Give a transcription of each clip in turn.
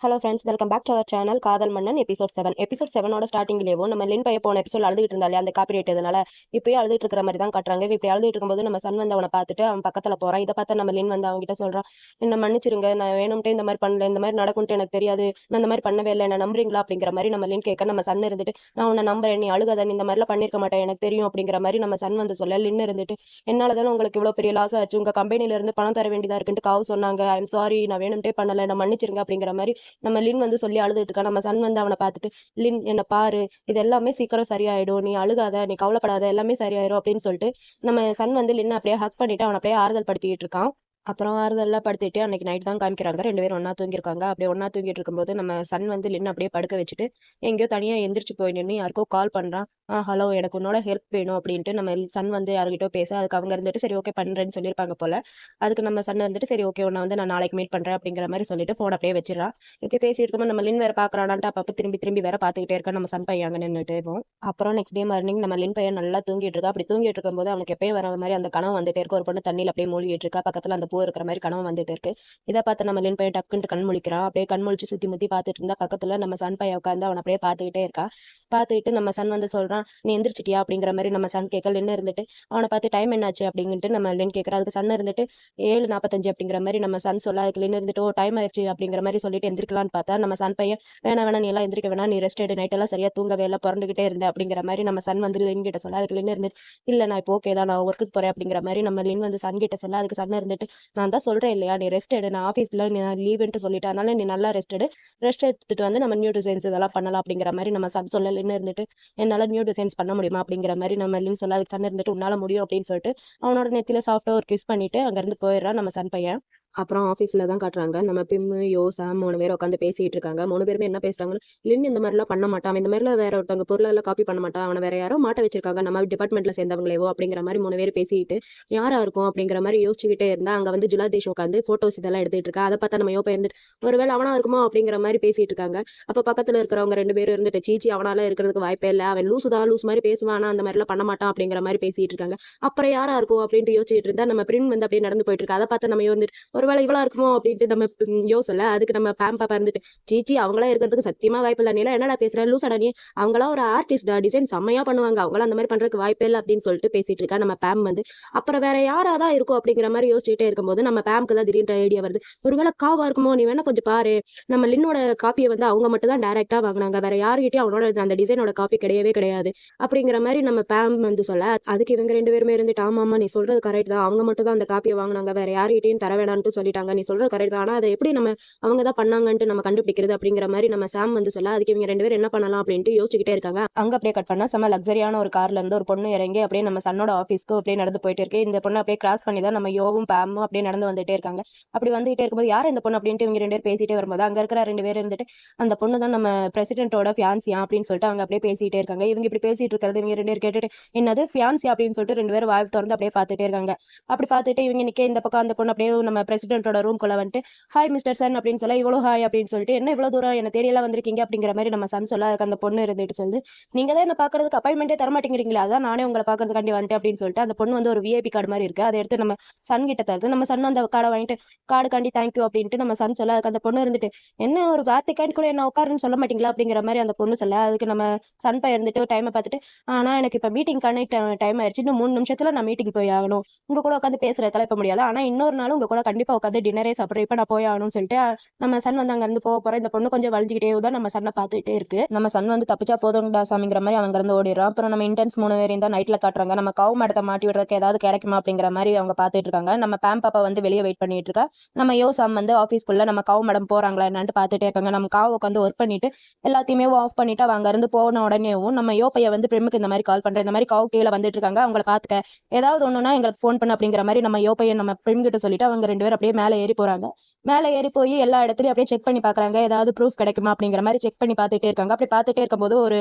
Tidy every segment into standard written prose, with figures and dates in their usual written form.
Hello friends, welcome back to our channel Kadhal Mannan episode 7. Episode 7ஓட ஸ்டார்டிங்லேயோ நம்ம லின் பையன் போன எபிசோட் அழுதுட்டு இருந்தாலே அந்த காப்பி ரேட் இதனால இப்போயே அழுதுட்டு இருக்கிற மாதிரி தான் காட்டுறாங்க. இப்படி அழுதுட்டு இருக்கும்போது நம்ம சன் வந்து அவனை பார்த்துட்டு அவன் பக்கத்தில் போகிறான். இதை பார்த்து நம்ம லின் வந்து அவங்க கிட்ட சொல்கிறான், என்ன மன்னிச்சிருங்க, நான் வேணும்ட்டே இந்த மாதிரி பண்ணல, இந்த மாதிரி நடக்கும்ட்டு எனக்கு தெரியாது, நான் இந்த மாதிரி பண்ணவே இல்லை, என்ன நம்புறீங்களா அப்படிங்கிற மாதிரி நம்ம லின் கேட்க நம்ம சன் இருந்துட்டு, நான் உன்னை நம்புறேன், நீ அழுகாத, நீ இந்த மாதிரிலாம் பண்ணியிருக்க மாட்டேன், எனக்கு தெரியும் அப்படிங்கிற மாதிரி நம்ம சன் வந்து சொல்ல, லின் இருந்துட்டு என்னால் தானே உங்களுக்கு இவ்வளோ பெரிய லாஸ் ஆச்சு, உங்கள் கம்பெனிலேருந்து பணம் தர வேண்டியதாக இருக்குன்ட்டு காவு சொன்னாங்க, ஐ எம் சாரி, நான் வேணும்ட்டே பண்ணலை, நான் மன்னிச்சிருங்க அப்படிங்கிற மாதிரி நம்ம லின் வந்து சொல்லி அழுதுட்டு இருக்கா. நம்ம சன் வந்து அவனை பார்த்துட்டு, லின் என்ன பாரு, இது எல்லாமே சீக்கிரம் சரியாயிடும், நீ அழுகாத, நீ கவலைப்படாத, எல்லாமே சரியாயிடும் அப்படின்னு சொல்லிட்டு நம்ம சன் வந்து லின் அப்படியே ஹக் பண்ணிட்டு அவனை அப்படியே ஆறுதல் படுத்திட்டு இருக்கான். அப்புறம் ஆறுதல்லாம் படுத்திட்டு அன்னைக்கு நைட் தான் காமிக்கிறாங்க. 2 பேரும் ஒண்ணா தூங்கியிருக்காங்க. அப்படியே ஒண்ணா தூங்கிட்டு இருக்கும்போது நம்ம சன் வந்து லின்ன அப்படியே படுக்க வச்சுட்டு எங்கேயோ தனியா எந்திரிச்சு போய் நின்னு யாருக்கோ கால் பண்றான். ஹலோ, எனக்கு உன்னோட ஹெல்ப் வேணும் அப்படின்ட்டு நம்ம சன் வந்து யார்கிட்டயோ பேச, அதுக்கு அவங்க இருந்துட்டு சரி ஓகே பண்றேன்னு சொல்லியிருப்பாங்க போல. அதுக்கு நம்ம சன் இருந்துட்டு சரி ஓகே, உன்னை வந்து நான் நாளைக்கு மீட் பண்றேன் அப்படிங்கிற மாதிரி சொல்லிட்டு ஃபோன் அப்படியே வச்சிடறான். இப்படி பேசிட்டு இருக்கும்போது நம்ம லின் வேற பாக்குறானான்ட்டு அப்பப்ப திரும்பி திரும்பி வேற பாத்துக்கிட்டே இருக்கான் நம்ம சன் பையன் அங்க நின்னுட்டு இருக்கும். அப்புறம் நெக்ஸ்ட் டே மார்னிங் நம்ம லின் பையன் நல்லா தூங்கிட்டு இருக்கா. அப்படி தூங்கிட்டு இருக்கும்போது அவனுக்கு எப்பயும் வர மாதிரி அந்த கனவு வந்துட்டே இருக்கு. ஒரு பொண்ணு தண்ணியில அப்படியே மூழ்கிட்டு இருக்கா, பக்கத்துல அந்த பூ இருக்கிற மாதிரி கனவு வந்துட்டு இருக்கு. இதை பார்த்து நம்ம லின் பையன் டக்குன்ட்டு கண் முழிக்கிறான். அப்படியே கண் முழிச்சு சுத்தி முத்தி பார்த்துட்டு இருந்தா பக்கத்துல நம்ம சன் பையன் உட்காந்து அவன் அப்படியே பார்த்துக்கிட்டே இருக்கான். பார்த்துக்கிட்டு நம்ம சன் வந்து சொல்றான், நீ எந்திரிச்சிட்டியா அப்படிங்கிற மாதிரி நம்ம சன் கேட்க, லின் இருந்துட்டு அவனை பார்த்து டைம் என்னாச்சு அப்படின்ட்டு நம்ம லின் கேட்கற, அதுக்கு சன் இருந்துட்டு 7:45 அப்படிங்கிற மாதிரி நம்ம சன் சொல்ல, அதுக்கு லின் இருந்துட்டு ஓ டைம் ஆயிடுச்சு அப்படிங்கிற மாதிரி சொல்லிட்டு எந்திரிக்கலான்னு பார்த்தா நம்ம சன் பையன் வேணா நீ எல்லாம் எந்திரிக்க வேணா, நீ ரெஸ்ட் எடு, நைட் எல்லாம் சரியா தூங்கவே இல்லை, புரண்டுகிட்டே இருந்த அப்படிங்கிற மாதிரி நம்ம சன் வந்து லின் கிட்ட சொல்ல, அதுக்கு லின் இருந்துட்டு இல்ல நான் இப்போ ஓகே தான், நான் ஒர்க்குக்கு போறேன் அப்படிங்கிற மாதிரி நம்ம லின் வந்து சன் கிட்ட சொல்ல, அதுக்கு சன் இருந்துட்டு நான் தான் சொல்றேன் இல்லையா, நீ ரெஸ்ட் எடு, நான் ஆஃபீஸில் நீ லீவுன்ட்டு சொல்லிட்டு, அதனால நீ நல்லா ரெஸ்ட் எடு, ரெஸ்ட் எடுத்துட்டு வந்து நம்ம நியூ டிசைன்ஸ் இதெல்லாம் பண்ணலாம் அப்படிங்கிற மாதிரி நம்ம சன் சொல்லலன்னு இருந்துட்டு என்னால் நியூ டிசைன்ஸ் பண்ண முடியுமா அப்படிங்கிற மாதிரி நம்ம லின் சொல்ல, அதுக்கு சன் இருந்துட்டு உன்னால முடியும் அப்படின்னு சொல்லிட்டு அவனோட நெத்தியில சாஃப்டாக ஒரு கிஸ் பண்ணிட்டு அங்கேருந்து போயிடுறான் நம்ம சன் பையன். அப்புறம் ஆஃபீஸில் தான் காட்டுறாங்க. நம்ம பிம்மு, யோ, சாம் 3 பேர் உட்காந்து பேசிட்டு இருக்காங்க. 3 பேருமே என்ன பேசுறாங்கன்னா, லின் இந்த மாதிரிலாம் பண்ண மாட்டான், இந்த மாதிரிலாம் வேற ஒருத்தவங்க பொருளெல்லாம் காப்பி பண்ண மாட்டான், அவனை வேற யாரோ மாட்ட வச்சிருக்காங்க, நம்ம டிபார்ட்மெண்ட்ல சேர்ந்தவங்களேவோ அப்படிங்கிற மாதிரி 3 பேர் பேசிட்டு யாரா இருக்கும் அப்படிங்கிற மாதிரி யோசிச்சுக்கிட்டே இருந்தா அங்க வந்து ஜுலாதேஷ் உட்காந்து போட்டோஸ் இதெல்லாம் எடுத்துட்டு இருக்கா. அதை பார்த்தா நம்ம யோப்பா இருந்துட்டு ஒருவேளை அவனா இருக்குமோ அப்படிங்கிற மாதிரி பேசிட்டு இருக்காங்க. அப்ப பக்கத்துல இருக்கிறவங்க 2 பேரும் இருந்துட்டு, சீச்சி அவனால இருக்கிறதுக்கு வாய்ப்பே இல்லை, அவன் லூசு தான், லூஸ் மாதிரி பேசுவானா, அந்த மாதிரிலாம் பண்ண மாட்டான் அப்படிங்கிற மாதிரி பேசிட்டு இருக்காங்க. அப்புறம் யாரா இருக்கும் அப்படின்ட்டு யோசிச்சுட்டு இருந்தா நம்ம பிரின் வந்து அப்படியே நடந்து போயிட்டு இருக்கா. அதை பார்த்து நம்ம வந்துட்டு ஒருவேளை இவளா இருக்குமோ அப்படின்ட்டு நம்ம யோசல, அதுக்கு நம்ம பேம் பாப்பா இருந்துட்டு சீச்சி அவங்களா இருக்கிறதுக்கு சத்தியமா வாய்ப்பு இல்லை, நீலாம் என்னடா பேசுற, லூசடா நீ, அவங்களாம் ஒரு ஆர்டிஸ்டா, டிசைன் செம்மையா பண்ணுவாங்க, அவங்களாம் அந்த மாதிரி பண்றதுக்கு வாய்ப்பே இல்லை அப்படின்னு சொல்லிட்டு பேசிட்டு இருக்கா நம்ம பேம் வந்து. அப்புறம் வேற யாராதான் இருக்கும் அப்படிங்கிற மாதிரி யோசிச்சுட்டே இருக்கும்போது நம்ம பேம்க்கு தான் திடீர்னு ஐடியா வருது, ஒருவேளை காவா இருக்குமோ, நீ வேணா கொஞ்சம் பாரு, நம்ம லின்னோட காப்பியை வந்து அவங்க மட்டும் தான் டைரக்டா வாங்கினாங்க, வேற யாருக்கிட்டையும் அவனோட அந்த டிசைனோட காப்பி கிடையவே கிடையாது அப்படிங்கிற மாதிரி நம்ம பேம் வந்து சொல்ல, அதுக்கு இவங்க 2 பேருமே இருந்துட்டு ஆமா நீ சொல்றது கரெக்ட் தான், அவங்க மட்டும் தான் அந்த காப்பியை வாங்கினாங்க, வேற யார்கிட்டையும் தர வேணான்ட்டு சொல்லிட்டாங்க, நீ சொல்றது கரெக்ட் தான், ஆனா அதை எப்படி நம்ம அவங்க தான் பண்ணாங்கன்ட்டு நம்ம கண்டுபிடிக்கிறது அப்படிங்கிற மாதிரி நம்ம சாம் வந்து சொல்ல, அதுக்கு இவங்க 2 பேரும் என்ன பண்ணலாம் அப்படின்ட்டு யோசிச்சுக்கிட்டே இருக்காங்க. அங்க அப்படியே கட் பண்ணா செம்ம லக்ஸரியான ஒரு கார்ல இருந்து ஒரு பொண்ணு இறங்கி அப்படியே நம்ம சன்னோட ஆஃபீஸ்க்கு அப்படியே நடந்து போயிட்டு இருக்கு. இந்த பொண்ணு அப்படியே கிராஸ் பண்ணி தான் நம்ம யோவும் பேமும் அப்படியே நடந்து வந்துட்டே இருக்காங்க. அப்படி வந்துகிட்டே இருக்கும்போது யார் இந்த பொண்ணு அப்படின்ட்டு இவங்க 2 பேர் பேசிட்டே வரும்போது அங்க இருக்கிற 2 பேர் இருந்துட்டு அந்த பொண்ணு தான் நம்ம பிரசிடென்ட்டோட ஃபியான்சியா அப்படின்னு சொல்லிட்டு அவங்க அப்படியே பேசிட்டே இருக்காங்க. இவங்க இப்படி பேசிட்டு இருக்கிறது இவங்க 2 பேர் கேட்டுட்டு என்னது ஃபியான்சியா அப்படின்னு சொல்லிட்டு 2 பேரும் வாய் திறந்து அப்படியே பார்த்துட்டே இருக்காங்க. அப்படி பார்த்துட்டு இவங்க நிக்க இந்த பக்கம் அந்த பொண்ணு அப்படியே நம்ம பிரசிடென்ட்டோட ரூம்குள்ள வந்துட்டு ஹாய் மிஸ்டர் சன் அப்படின்னு சொல்ல, இவ்வளோ ஹாய் அப்படின்னு சொல்லிட்டு என்ன இவ்வளோ தூரம் என்ன தேடியெல்லாம் வந்திருக்கீங்க அப்படிங்கிற மாதிரி நம்ம சன் சொல்ல, அதுக்கு அந்த பொண்ணு இருந்துட்டு சொல்லி நீங்க தான் என்ன பாக்குறதுக்கு அப்பாயின்மெண்ட்டே தர மாட்டேங்கிறீங்களா, அதான் நானே உங்களை பாக்குறதுக்காண்டி வந்துட்டு அப்படின்னு சொல்லிட்டு அந்த பொண்ணு வந்து ஒரு விஐபி கார்டு மாதிரி இருக்கு, அதை எடுத்து நம்ம சன் கிட்ட தருது. நம்ம சன் அந்த கார்டை வாங்கிட்டு கார்டுக்காண்டி தேங்க்யூ அப்படின்ட்டு நம்ம சன் சொல்ல, அதுக்கு அந்த பொண்ணு இருந்துட்டு என்ன ஒரு வார்த்தைக்காண்டி கூட என்ன உட்காருன்னு சொல்ல மாட்டீங்களா அப்படிங்கிற மாதிரி அந்த பொண்ணு சொல்ல, அதுக்கு நம்ம சன் பையன் இருந்துட்டு டைமை பார்த்துட்டு ஆனா எனக்கு இப்போ மீட்டிங்கான டைம் ஆயிடுச்சு, இன்னும் 3 நிமிஷத்துல நான் மீட்டிங் போய் ஆகணும், உங்க கூட உட்காந்து பேசுறதுக்கெல்லாம் இப்ப முடியாது, ஆனா இன்னொரு நாள் உங்க கூட கண்டிப்பா உட்காந்து டின்னரே சாப்பிட்றேன், இப்ப நான் போய் ஆகணும்னு சொல்லிட்டு நம்ம சன் வந்து அங்க இருந்து போக போறோம். இந்த பொண்ணு கொஞ்சம் வலிஞ்சுக்கிட்டே தான் நம்ம சன்னை பார்த்துட்டே இருக்கு. நம்ம சன் வந்து தப்பிச்சா போதும்டா சாமிங்கிற மாதிரி அவங்க இருந்து ஓடிடுறோம். அப்புறம் நம்ம இன்டென்ஸ் 3 பேரையும் தான் நைட்ல காட்டுறாங்க. நம்ம கவு மடத்தை மாட்டி விடுறதுக்கு ஏதாவது கிடைக்குமா அப்படிங்கிற மாதிரி அவங்க பார்த்துட்டு இருக்காங்க. நம்ம பேம் பாப்பா வந்து வெளியே வெயிட் பண்ணிட்டு இருக்கா. நம்ம யோ சாம் வந்து ஆஃபீஸ்க்குள்ள நம்ம கவு மேடம் போறாங்களா என்னன்னு பார்த்துட்டே இருக்காங்க. நம்ம காவு உட்காந்து ஒர்க் பண்ணிட்டு எல்லாத்தையுமே ஆஃப் பண்ணிட்டு அவங்க இருந்து போன உடனேவும் நம்ம யோ பையன் வந்து பிரிமுக்கு இந்த மாதிரி கால் பண்றேன், இந்த மாதிரி கவு கீழே வந்துட்டு இருக்காங்க, அவங்கள பார்த்துக்க, ஏதாவது ஒண்ணுன்னா எங்களுக்கு ஃபோன் பண்ணு அப்படிங்கிற மாதிரி நம்ம யோ பையன் நம்ம பிரிம் கிட்ட சொல்லிட்டு அவங்க 2 பேரும் அப்படியே மேலே ஏறி போறாங்க. மேலே ஏறி போய் எல்லா இடத்துலயும் அப்படியே செக் பண்ணி பாக்குறாங்க, ஏதாவது ப்ரூஃப் கிடைக்குமா அப்படிங்கிற மாதிரி செக் பண்ணி பார்த்துட்டே இருக்காங்க. அப்படி பார்த்துட்டே இருக்கும்போது ஒரு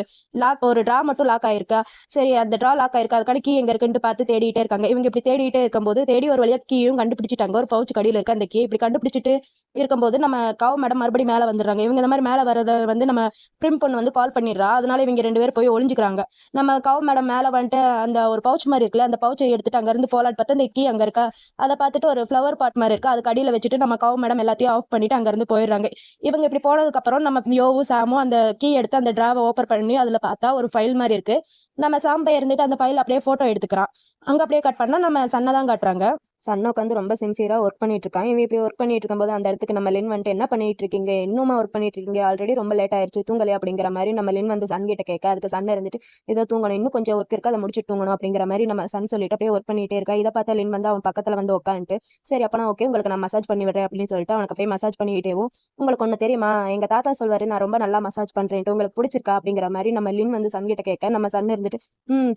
டிரா மட்டும் லாக் ஆயிருக்கா, சரி அந்த டிரா லாக் ஆயிருக்கா, அதுக்கான கீ எங்க இருக்குன்னு பார்த்து தேடிட்டே இருக்காங்க. இவங்க இப்படி தேடிட்டே இருக்கும்போது தேடி ஒரு வழியா கீயும் கண்டுபிடிச்சிட்டாங்க, ஒரு பவுச் கடியில இருக்க அந்த கீ இப்படி கண்டுபிடிச்சிட்டு இருக்கும்போது நம்ம கவு மேடம் மறுபடியும் மேலே வந்துடுறாங்க. இவங்க இந்த மாதிரி மேலே வரத வந்து நம்ம பிரிம் பொண்ணு வந்து கால் பண்ணிடுறா, அதனால இவங்க 2 பேரும் போய் ஒளிஞ்சுக்கிறாங்க. நம்ம கவு மேடம் மேலே வந்துட்டு அந்த ஒரு பவுச் மாதிரி இருக்குல்ல, அந்த பவுச்சை எடுத்துட்டு அங்க இருந்து போலான்னு பார்த்தா அந்த கீ அங்க இருக்கா, அதை பார்த்துட்டு ஒரு ஃப்ளவர் பாட் மாதிரி இருக்கா, இருக்கு, அதுக்கு அடியில் வச்சுட்டு நம்ம கவு மேடம் எல்லாத்தையும் ஆஃப் பண்ணிட்டு அங்கேருந்து போயிடுறாங்க. இவங்க இப்படி போனதுக்கப்புறம் நம்ம யோவும் சாமும் அந்த கீ எடுத்து அந்த ட்ராவை ஓப்பன் பண்ணி அதில் பார்த்தா ஒரு ஃபைல் மாதிரி இருக்கு. நம்ம சாம்பை இருந்துட்டு அந்த ஃபைல் அப்படியே ஃபோட்டோ எடுத்துக்கிறான். அங்கே அப்படியே கட் பண்ணால் நம்ம சன்னை தான் காட்டுறாங்க. சன்னோக்கு வந்து ரொம்ப சின்சியராக ஒர்க் பண்ணிட்டு இருக்கான். இவன் இப்படி ஒர்க் பண்ணிட்டு இருக்கும்போது அந்த இடத்துக்கு நம்ம லின் வந்துட்டு என்ன பண்ணிட்டு இருக்கீங்க, இன்னுமா ஒர்க் பண்ணிட்டு இருக்கீங்க, ஆல்ரெடி ரொம்ப லேட் ஆயிடுச்சு, தூங்கலையா அப்படிங்கிற மாதிரி நம்ம லின் வந்து சன் கிட்ட கேட்க, அதுக்கு சன் இருந்துட்டு ஏதோ தூங்கணும், இன்னும் கொஞ்சம் ஒர்க் இருக்கு, அதை முடிச்சுட்டு தூங்கணும் அப்படிங்கிற மாதிரி நம்ம சன் சொல்லிட்டு அப்படியே ஒர்க் பண்ணிட்டே இருக்கா. இதை பார்த்தா லின் வந்து அவன் பக்கத்தில் வந்து உட்காந்துட்டு சரி அப்பனா ஓகே உங்களுக்கு நான் மசாஜ் பண்ணி விடுறேன் அப்படின்னு சொல்லிட்டு அவனுக்கு அப்படியே மசாஜ் பண்ணிக்கிட்டேவும், உங்களுக்கு ஒன்று தெரியுமா, எங்க தாத்தா சொல்வாரு நான் ரொம்ப நல்லா மசாஜ் பண்றேன்ட்டு, உங்களுக்கு பிடிச்சிருக்கா அப்படிங்கிற மாதிரி நம்ம லின் வந்து சன் கிட்ட கேட்க, நம்ம சன் இருந்துட்டு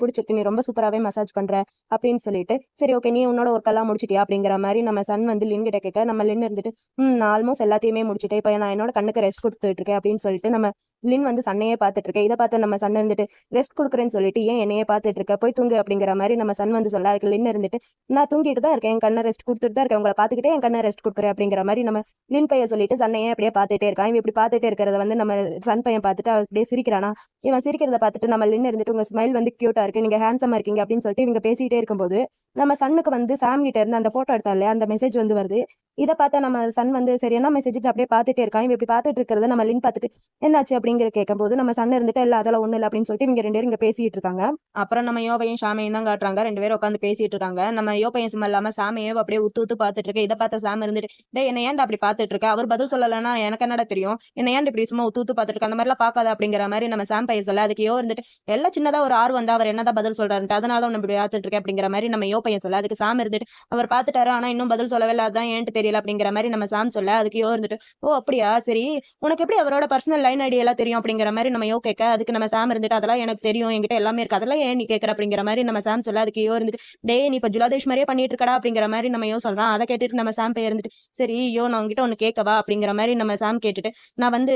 பிடிச்சிருக்கு, நீ ரொம்ப சூப்பராகவே மசாஜ் பண்ற அப்படின்னு சொல்லிட்டு சரி ஓகே நீ உன்னோட ஒர்க் எல்லாம் முடிச்சிட்டியா அப்படிங்கிற மாதிரி நம்ம சன் வந்து லின் கிட்ட கேட்க, நம்ம லின் இருந்துட்டு நான் ஆல்மோஸ்ட் எல்லாத்தையுமே முடிச்சிட்டேன், இப்போ நான் என்னோட கண்ணுக்கு ரெஸ்ட் கொடுத்துட்டு இருக்கேன் அப்படின்னு சொல்லிட்டு நம்ம லின் வந்து சன்னையே பார்த்துட்டு இருக்கேன். இதை பார்த்து நம்ம சன் இருந்துட்டு ரெஸ்ட் கொடுக்குறேன்னு சொல்லிட்டு ஏன் என்னையே பார்த்துட்டு இருக்க, போய் தூங்கு அப்படிங்கிற மாதிரி நம்ம சன் வந்து சொல்ல, அதுக்கு லின் இருந்துட்டு நான் தூங்கிட்டு தான் இருக்கேன், என் கண்ணை ரெஸ்ட் கொடுத்துட்டு தான் இருக்கேன், உங்களை பார்த்துக்கிட்டே என் கண்ணை ரெஸ்ட் கொடுக்குறேன் அப்படிங்கிற மாதிரி நம்ம லின் பையன் சொல்லிட்டு சன்னையே அப்படியே பார்த்துட்டே இருக்கான். இவன் இப்படி பார்த்துட்டே இருக்கிறத வந்து நம்ம சன் பையன் பார்த்துட்டு அப்படியே சிரிக்கிறானா. இவன் சிரிக்கிறத பார்த்துட்டு நம்ம லின் இருந்துட்டு உங்க ஸ்மைல் வந்து கியூட்டா இருக்கு, நீங்க ஹேண்ட்ஸமா இருக்கீங்க அப்படின்னு சொல்லிட்டு இவங்க பேசிட்டே இருக்கும்போது நம்ம சன்னுக்கு வந்து சாம் கிட்ட இருந்து அந்த போட்டோ எடுத்தா இல்லையா அந்த மெசேஜ் வந்து வருது. இதை பார்த்தா நம்ம சன் வந்து சரி என்ன மெசேஜ் அப்படியே பார்த்துட்டே இருக்கான். இவன் இப்படி பார்த்துட்டு இருக்கிறத நம்ம லின் பார்த்துட்டு என்னாச்சு அப்படிங்கிற கேட்கும்போது நம்ம சன் இருந்துட்டு இல்ல அதெல்லாம் ஒண்ணு இல்லை அப்படின்னு சொல்லிட்டு இவங்க 2 பேரும் இங்க பேசிட்டு இருக்காங்க. அப்புறம் நம்ம யோபையும் ஷாமையும் தான் காட்டுறாங்க. 2 பேரும் உட்காந்து பேசிட்டு இருக்காங்க. நம்ம யோபையும் சும்மா இல்லாம சாமையோ அப்படியே உத்து பார்த்துட்டு இருக்கு. இதை பார்த்த சாம் இருந்துட்டு டே என்ன ஏன்டா அப்படி பார்த்துட்டு இருக்க, அவர் பதில் சொல்லலைன்னா எனக்கு என்னடா தெரியும், என்ன ஏன் இப்படி சும்மா உத்து பார்த்துட்டு இருக்க, அந்த மாதிரிலாம் பார்க்காத அப்படிங்கிற மாதிரி நம்ம சாம் பையன் சொல்ல, அதுக்கு யோ இருந்துட்டு எல்லாம் சின்னதா ஒரு ஆர்வம் வந்தா அவர் என்னதான் பதில் சொல்றாருன்ட்டு அதனால தான் இப்படி பார்த்துட்டு இருக்கேன் அப்படிங்கிற மாதிரி நம்ம யோ பையன் சொல்ல, அதுக்கு சாம் இருந்துட்டு அவர் பார்த்துட்டாரு ஆனா இன்னும் பதில் சொல்லவே இல்லை அதான் ஏன்ட்டு தெரியல அப்படிங்கிற மாதிரி நம்ம சாம் சொல்ல, அதுக்கு யோ இருந்துட்டு ஓ அப்படியா சரி உனக்கு எப்படி அவரோட பர்சனல் லைன் ஐடி எல்லாம் தெரியும் அப்படிங்கிற மாதிரி நம்ம யோ கேட்க, அதுக்கு நம்ம சாம் இருந்துட்டு அதெல்லாம் எனக்கு தெரியும் என்கிட்ட எல்லாமே இருக்கு, அதெல்லாம் ஏன் நீ கேட்கற அப்படிங்கிற மாதிரி நம்ம சாம் சொல்ல, அதுக்கு யோ இருந்துட்டு டே நீ இப்ப ஜுலாதேஷ் மாதிரியே பண்ணிட்டு இருக்கடா அப்படிங்கிற மாதிரி நம்ம யோ சொல்றான். அதை கேட்டுட்டு நம்ம சாம் பையன் இருந்துட்டு சரி யோ நான் உங்ககிட்ட ஒன்னு கேட்கவா அப்படிங்கிற மாதிரி நம்ம சாம் கேட்டுட்டு நான் வந்து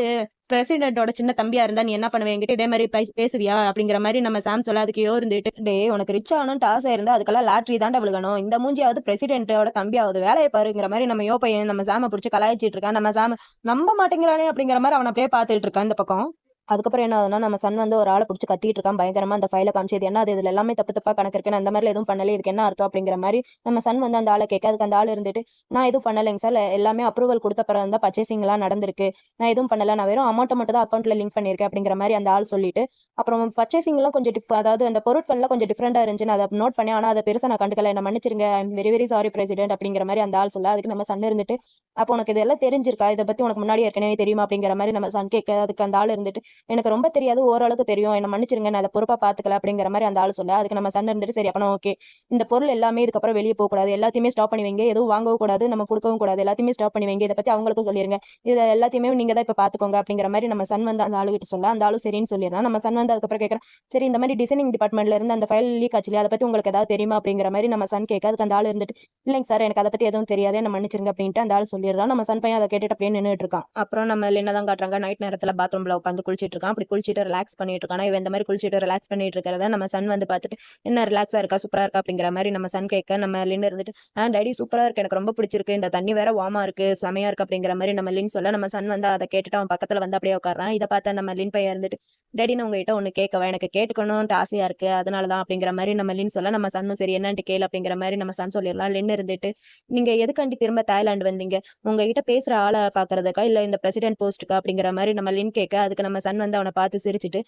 பிரசிடென்ட்டோட சின்ன தம்பியா இருந்தா நீ என்ன பண்ணுவ என்கிட்ட இதே மாதிரி பேசுவியா அப்படிங்கிற மாதிரி நம்ம சாம் சொல்ல, அதுக்கு யோ இருந்துட்டு டே உனக்கு ரிச் ஆகணும்னு ஆசை இருந்தா அதுக்கெல்லாம் லாட்ரி தாண்டா விழுகணும், இந்த மூஞ்சியாவது பிரசிடென்ட்டோட தம்பியாவது வேலையை பாருங்கிற மாதிரி நம்ம யோ பையன் நம்ம சாம பிடிச்சி கலாய்ச்சிட்டு இருக்கான். நம்ம சாம நம்ப மாட்டேங்கிறானே அப்படிங்கிற மாதிரி அவனை அப்படியே பார்த்துட்டு இருக்கான் இந்த பக்கம். அதுக்கப்புறம் என்ன ஆகுதுன்னா நம்ம சன் வந்து ஒரு ஆளை பிடிச்சி கத்திட்டு இருக்கான் பயங்கரமா. அந்த ஃபைலை காமிச்சது என்ன அது இதுல எல்லாமே தப்பு தப்பா கணக்கு இருக்கு, நான் அந்த மாதிரி எதுவும் பண்ணல, இதுக்கு என்ன அர்த்தம் அப்படிங்கிற மாதிரி நம்ம சன் வந்து அந்த ஆளை கேட்க, அதுக்கு அந்த ஆள் இருந்துட்டு நான் எதுவும் பண்ணலைங்க சார், எல்லாமே அப்ரூவல் கொடுத்த பிறகு தான் பர்ச்சேசிங் எல்லாம் நடந்திருக்கு, நான் எதுவும் பண்ணல, நான் வெறும் அமௌண்ட்டை மட்டும் தான் அக்கௌண்ட்ல லிங்க் பண்ணியிருக்கேன் அப்படிங்கிற மாதிரி அந்த ஆள் சொல்லிட்டு அப்புறம் பர்ச்சேசிங் எல்லாம் கொஞ்சம் அதாவது அந்த பொருட்கள்லாம் கொஞ்சம் டிஃப்ரெண்டா இருந்துச்சு, நான் அதை நோட் பண்ணி ஆனா அதை பெருசா நான் கண்டுக்கல, என்ன மன்னிச்சிருங்க, I am very very sorry president அப்படிங்கிற மாதிரி அந்த ஆள் சொல்ல, அதுக்கு நம்ம சன் இருந்துட்டு அப்போ உனக்கு இதெல்லாம் தெரிஞ்சிருக்கா, இதை பத்தி உனக்கு முன்னாடி ஏற்கனவே தெரியுமா அப்படிங்கிற மாதிரி நம்ம சன் கேட்க, அதுக்கு அந்த ஆள் இருந்துட்டு எனக்கு ரொம்ப தெரியாது ஓரளவுக்கு தெரியும், என்ன மன்னிச்சிருங்க நான் அதை பொறுப்பா பாத்துக்கல அப்படிங்கிற மாதிரி அந்த ஆள் சொல்ல, அதுக்கு நம்ம சன் இருந்துட்டு சரி அப்பனா ஓகே இந்த பொருள் எல்லாமே இதுக்கப்புறம் வெளியே போக கூடாது, எல்லாத்தையுமே ஸ்டாப் பண்ணி வைங்க, எதுவும் வாங்கவும் கூடாது நம்ம கொடுக்கவும் கூடாது, எல்லாத்தையுமே ஸ்டாப் பண்ணி வைங்க, இதை பத்தி அவங்களுக்கும் சொல்லிருங்க, இது எல்லாத்தையுமே நீங்க தான் இப்ப பாத்துக்கோங்க அப்படிங்கிற மாதிரி நம்ம சன் வந்து அந்த ஆளுகிட்ட சொல்ல, அந்த ஆளு சரின்னு சொல்லிடுறான். நம்ம சன் வந்து அதுக்கப்புறம் கேட்கறேன் சரி இந்த மாதிரி டிசைனிங் டிபார்ட்மெண்ட்ல இருந்து அந்த ஃபைல் லீக் ஆச்சு அதை பத்தி உங்களுக்கு ஏதாவது தெரியுமா அப்படிங்கிற மாதிரி நம்ம சன் கேட்க, அதுக்கு அந்த ஆள் இருந்துட்டு இல்லைங்க சார் எனக்கு அதை பத்தி எதுவும் தெரியாது என்ன மன்னிச்சிருங்க அப்படின்ட்டு அந்த ஆள் சொல்லிடுறான். நம்ம சன் பையன் அதை கேட்டுட்டு அப்படியே நின்றுட்டு இருக்கான். அப்புறம் நம்ம என்னதான் காட்டுறாங்க நைட் நேரத்துல பாத்ரூம்ல உட்காந்து குளிச்சிட்டு இருக்கான். அப்படி குளிச்சிட்டு ரிலாக்ஸ் பண்ணிட்டு இருக்கான். இவன் இந்த மாதிரி குளிச்சிட்டு ரிலாக்ஸ் பண்ணிட்டு இருக்கிறத நம்ம சன் வந்து பார்த்துட்டு என்ன ரிலாக்ஸா இருக்கா சூப்பரா இருக்கா அப்படிங்கிற மாதிரி நம்ம சன் கேட்க, நம்ம லின் இருந்துட்டு டாடி சூப்பரா இருக்கு எனக்கு ரொம்ப பிடிச்சிருக்கு, இந்த தண்ணி வேற வார்மா இருக்கு செமையா இருக்கு அப்படிங்கிற மாதிரி நம்ம லின் சொல்ல, நம்ம சன் வந்து அதை கேட்டுட்டு அவன் பக்கத்துல வந்து அப்படியே உட்காரான். இதை பார்த்தா நம்ம லின் பையன் இருந்துட்டு டேடின்னு உங்ககிட்ட ஒண்ணு கேட்கவா, எனக்கு கேட்டுக்கணும்னு ஆசையா இருக்கு அதனாலதான் அப்படிங்கிற மாதிரி நம்ம லின் சொல்ல, நம்ம சன்னும் சரி என்னன்ட்டு கேளு அப்படிங்கிற மாதிரி நம்ம சன் சொல்லிடலாம். லின் இருந்துட்டு நீங்க எதுக்காண்டி திரும்ப தாய்லாந்து வந்தீங்க, உங்ககிட்ட பேசுற ஆளை பாக்குறதுக்கா இல்ல இந்த பிரசிடென்ட் போஸ்ட்டுக்கா அப்படிங்கிற மாதிரி நம்ம லின் கேட்க, அதுக்கு நம்ம சன் வந்து அவனை பார்த்து சிரிச்சுட்டு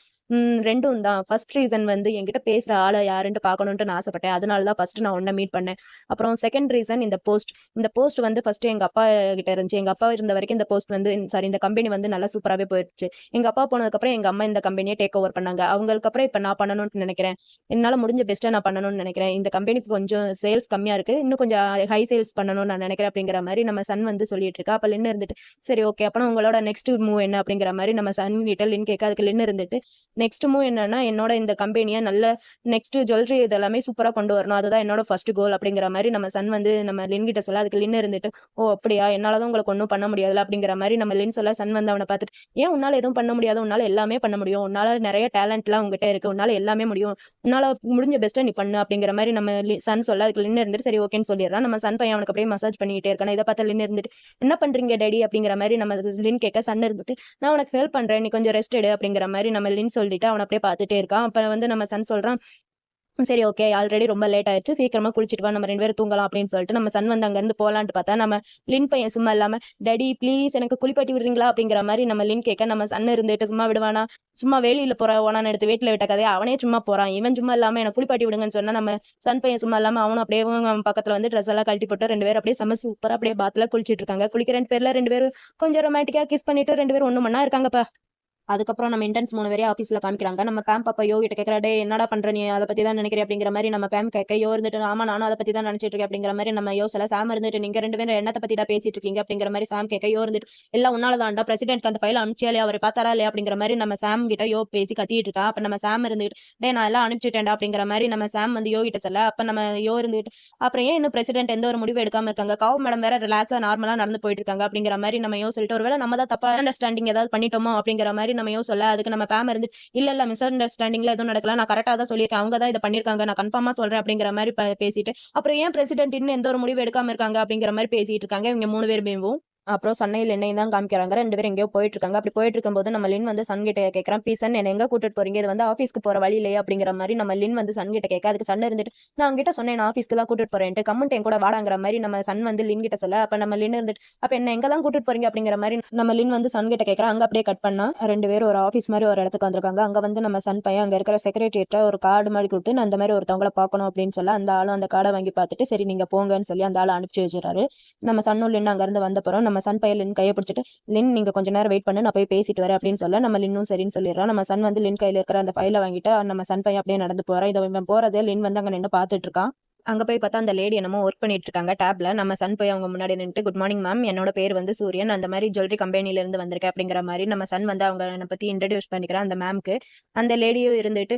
ரெண்டும் தான், ஃபர்ஸ்ட் ரீசன் வந்து என்கிட்ட பேசுற ஆளை யாருன்ட்டு பார்க்கணுன்ட்டு நான் ஆசைப்பட்டேன், அதனாலதான் ஃபர்ஸ்ட் நான் உன்னை மீட் பண்ணேன். அப்புறம் செகண்ட் ரீசன் இந்த போஸ்ட் வந்து ஃபர்ஸ்ட் எங்க அப்பா கிட்ட இருந்துச்சு, எங்க அப்பா இருந்த வரைக்கும் இந்த போஸ்ட் வந்து சாரி இந்த கம்பெனி வந்து நல்லா சூப்பராகவே போயிடுச்சு, எங்க அப்பா போனதுக்கு அப்புறம் எங்க அம்மா இந்த கம்பெனியை டேக் ஓவர் பண்ணாங்க, அவங்களுக்கு அப்புறம் இப்ப நான் பண்ணணும்னு நினைக்கிறேன், என்னால முடிஞ்ச பெஸ்ட்டா நான் பண்ணணும்னு நினைக்கிறேன், இந்த கம்பெனிக்கு கொஞ்சம் சேல்ஸ் கம்மியா இருக்கு, இன்னும் கொஞ்சம் ஹை சேல்ஸ் பண்ணணும்னு நான் நினைக்கிறேன் அப்படிங்கிற மாதிரி நம்ம சன் வந்து சொல்லிட்டு இருக்கா. அப்ப லின் இருந்துட்டு சரி ஓகே அப்பனா உங்களோட நெக்ஸ்ட் மூவ் என்ன அப்படிங்கிற மாதிரி நம்ம சன் கிட்ட லின் கேட்க, அதுக்கு லின் இருந்துட்டு நெக்ஸ்ட் மூவ் என்னன்னா என்னோட இந்த கம்பெனியை நல்ல நெக்ஸ்ட் ஜுவல்லரி இதெல்லாமே சூப்பரா கொண்டு வரணும், அதுதான் என்னோட ஃபர்ஸ்ட் கோல் அப்படிங்கிற மாதிரி நம்ம சன் வந்து நம்ம லின் கிட்ட சொல்ல, அதுக்கு லின் இருந்துட்டு ஓ அப்படியா என்னாலதான் உங்களுக்கு ஒன்றும் பண்ண முடியாதுல அப்படிங்கிற மாதிரி நம்ம லின் சொல்ல, சன் வந்து அவனை பார்த்துட்டு ஏன் உன்னால எதுவும் பண்ண முடியாது, உன்னால எல்லாமே பண்ண முடியும், உன்னால நிறைய டேலண்ட்லாம் உங்ககிட்ட இருக்கு, உன்னால எல்லாமே முடியும், உன்னால முடிஞ்ச பெஸ்ட்டா நீ பண்ணு அப்படிங்கிற மாதிரி நம்ம சன் சொல்ல, அதுக்கு லின் இருந்துட்டு சரி ஓகேன்னு சொல்லிடுறான். நம்ம சன் பையன் அவனுக்கு அப்படியே மசாஜ் பண்ணிக்கிட்டே இருக்கான். இதை பார்த்தா லின் இருந்துட்டு என்ன பண்றீங்க டேடி அப்படிங்கிற மாதிரி நம்ம லின் கேட்க, சன் இருந்துட்டு நான் உனக்கு ஹெல்ப் பண்றேன் நீ கொஞ்சம் ரெஸ்ட் எடு அப்படிங்கிற மாதிரி நம்ம லின் சொல்லிட்டு அவனை அப்படியே பார்த்துட்டே இருக்கான். அப்ப வந்து நம்ம சன் சொல்றான் சரி ஓகே ஆல்ரெடி ரொம்ப லேட் ஆயிடுச்சு, சீக்கிரமா குளிச்சுட்டு வா, நம்ம 2 பேரும் தூங்கலாம் அப்படின்னு சொல்லிட்டு நம்ம சன் வந்து அங்கேருந்து போலான்ட்டு பார்த்தா, நம்ம லின் பையன் சும்மா இல்லாம, டாடி ப்ளீஸ் எனக்கு குளிப்பாட்டி விடுறீங்களா? அப்படிங்கிற மாரி நம்ம லின் கேட்க, நம்ம சன் இருந்துட்டு சும்மா விடுவானா? சும்மா வேலியில போற ஓணான்னு எடுத்து வீட்ல விட்ட கதையா அவனே சும்மா போறான். இவன் சும்மா இல்லாம எனக்கு குளிப்பாட்டி விடுங்கன்னு சொன்னா, நம்ம சன் பையன் சும்மா இல்லாம அவனும் அப்படியே அவன் பக்கத்துல வந்து ட்ரெஸ் எல்லாம் கழட்டி போட்டு 2 பேரும் அப்படியே செம்ம சூப்பரா அப்படியே பாத்ல குளிச்சிட்டு இருக்காங்க. குளிக்கிற பேர்ல 2 பேரும் கொஞ்சம் ரொமான்டிக்கா கிஸ் பண்ணிட்டு 2 பேரும் ஒண்ணு மண்ணா இருக்காங்கப்பா. அதுக்கப்புறம் நம்ம இன்டர்ன்ஸ் 3 பேரையும் ஆஃபீஸ்ல காமிக்கிறாங்க. நம்ம பேம் பாப்பா யோ கிட்ட கேட்கிறா, "டேய் என்னடா பண்ற நீ? அத பத்தி தான் நினைக்கிறியா?" அப்படிங்கிற மாரி நம்ம பேம் கேட்க, யோ இருந்துட்டு, "ஆமா நானும் அத பத்தி தான் நினைச்சிட்டு இருக்கேன்." அப்படிங்கிற மாரி நம்ம யோ சொல்ல, சாம் இருந்துட்டு, "நீங்க 2 பேரும் என்னத்த பத்திடா பேசிட்டு இருக்கீங்க?" அப்படிங்கிற மாரி சாம் கேட்க, யோ இருந்துட்டு, "எல்லாம் உன்னால தான்டா. பிரசிடென்ட்க்கு அந்த ஃபைல அனுப்பிச்சியா இல்லையா? அவரு பார்த்தாரா இல்லையா?" அப்படிங்கிற மாரி நம்ம சாம் கிட்ட யோ பேசி கத்திட்டு இருக்கா. அப்ப நம்ம சாம் இருந்துட்டு, "டேய் நான் எல்லாம் அனுப்பிச்சுட்டேன்டா." அப்படிங்கிற மாரி நம்ம சாம் வந்து யோ கிட்ட சொல்ல, அப்ப நம்ம யோ இருந்துட்டு, "அப்புறம் ஏன் இன்னும் பிரசிடென்ட் எந்த ஒரு முடிவும் எடுக்காம இருக்காங்க? கவ் மேடம் வேற ரிலாக்ஸா நார்மலா நடந்து போயிட்டு இருக்காங்க." அப்படிங்கிற மாரி நம்ம யோ சொல்லிட்டு, "ஒருவேளை நம்ம தான் தப்பா அண்டர்ஸ்டாண்டிங் ஏதாவது பண்ணிட்டோமோ?" அப்படிங்கிற மாரி நம்ம யோ சொல்ல, அதுக்கு நம்ம பேம் இருந்து, இல்ல மிஸ் அண்டர்ஸ்டாண்டிங்ல எதுவும் நடக்கல. நான் கரெக்ட்டா தான் சொல்லியிருக்கேன். அவங்க தான் இத பண்ணியிருக்காங்க. நான் கன்ஃபார்மா சொல்றேன் அப்படிங்கிற மாரி பேசிட்டு, அப்புறம் ஏன் பிரசிடென்ட் இன்னும் எந்த ஒரு முடிவும் எடுக்காம இருக்காங்க அப்படிங்கிற மாரி பேசிட்டு இருக்காங்க. இவங்க 3 பேருமேவும். அப்புறம் சன்னையும் லின்னையும் தான் காமிக்கிறாங்க. 2 பேரும் எங்கேயோ போயிட்டு இருக்காங்க. அப்படி போயிட்டு இருக்கும்போது நம்ம லின் வந்து சன் கிட்ட கேட்கறான், "ப்ளீஸ் சன் என்ன எங்க கூட்டிட்டு போறீங்க? இது வந்து ஆஃபீஸ்க்கு போற வழி இல்லையா?" அப்படிங்கிற மாரி நம்ம லின் வந்து சன் கிட்ட கேட்க, அதுக்கு சன் இருந்துட்டு, "நான் உன்கிட்ட சொன்னேன் நான் ஆஃபீஸ்க்கு தான் கூட்டிட்டு போறேன்ட்டு. கம்முன்ட்டு என் கூட வாடாங்கிற மாரி நம்ம சன் வந்து லின் கிட்ட சொல்ல, அப்ப நம்ம லின் இருந்துட்டு, "அப்ப என்ன எங்க தான் கூட்டிட்டு போறீங்க?" அப்படிங்கிற மாரி நம்ம லின் வந்து சன் கிட்ட கேட்கறான். அங்க அப்படியே கட் பண்ணா 2 பேரும் ஒரு ஆஃபீஸ் மாரி ஒரு இடத்துக்கு வந்திருக்காங்க. அங்க வந்து நம்ம சன் பையன் அங்க இருக்கிற செக்ரட்டரியேட்ட ஒரு கார்டு மாரி குடுத்து, நான் இந்த மாரி ஒருத்தவங்கள பார்க்கணும் அப்படின்னு சொல்ல, அந்த ஆளும் அந்த கார்ட வாங்கி பார்த்துட்டு, சரி நீங்க போங்கன்னு சொல்லி அந்த ஆள அனுப்பிச்சு வச்சுர்றாரு. நம்ம சன்னும் லின்னும் அங்கருந்து வந்தப்புறம் நம்ம சன் பையன் லின் கைய பிடிச்சுட்டு, "லின் நீங்க கொஞ்ச நேரம் வெயிட் பண்ணு. நான் போய் பேசிட்டு வரேன்." அப்படின்னு சொல்ல, நம்ம லின்னும் சரின்னு சொல்லிர்றான். நம்ம சன் வந்து லின் கையில இருக்கிற அந்த ஃபைல வாங்கிட்டு, நம்ம சன் பையன் அப்படியே நடந்து போறான். இவன் போறத லின் வந்து அங்க நின்னு பார்த்துட்டு இருக்கான். அங்க போய் பார்த்தா அந்த லேடி என்னமோ ஒர்க் பண்ணிட்டு இருக்காங்க டேப்ல. நம்ம சன் போய் அவங்க முன்னாடி நின்னுட்டு, "குட் மார்னிங் மேம். என்னோட பேர் வந்து சூரியன். அந்த மாரி ஜுவல்லரி கம்பெனில இருந்து வந்திருக்கேன்." அப்படிங்கிற மாரி நம்ம சன் வந்து அவங்கள பத்தி இன்ட்ரோடியூஸ் பண்ணிக்கிறான் அந்த மேம்க்கு. அந்த லேடியும் இருந்துட்டு,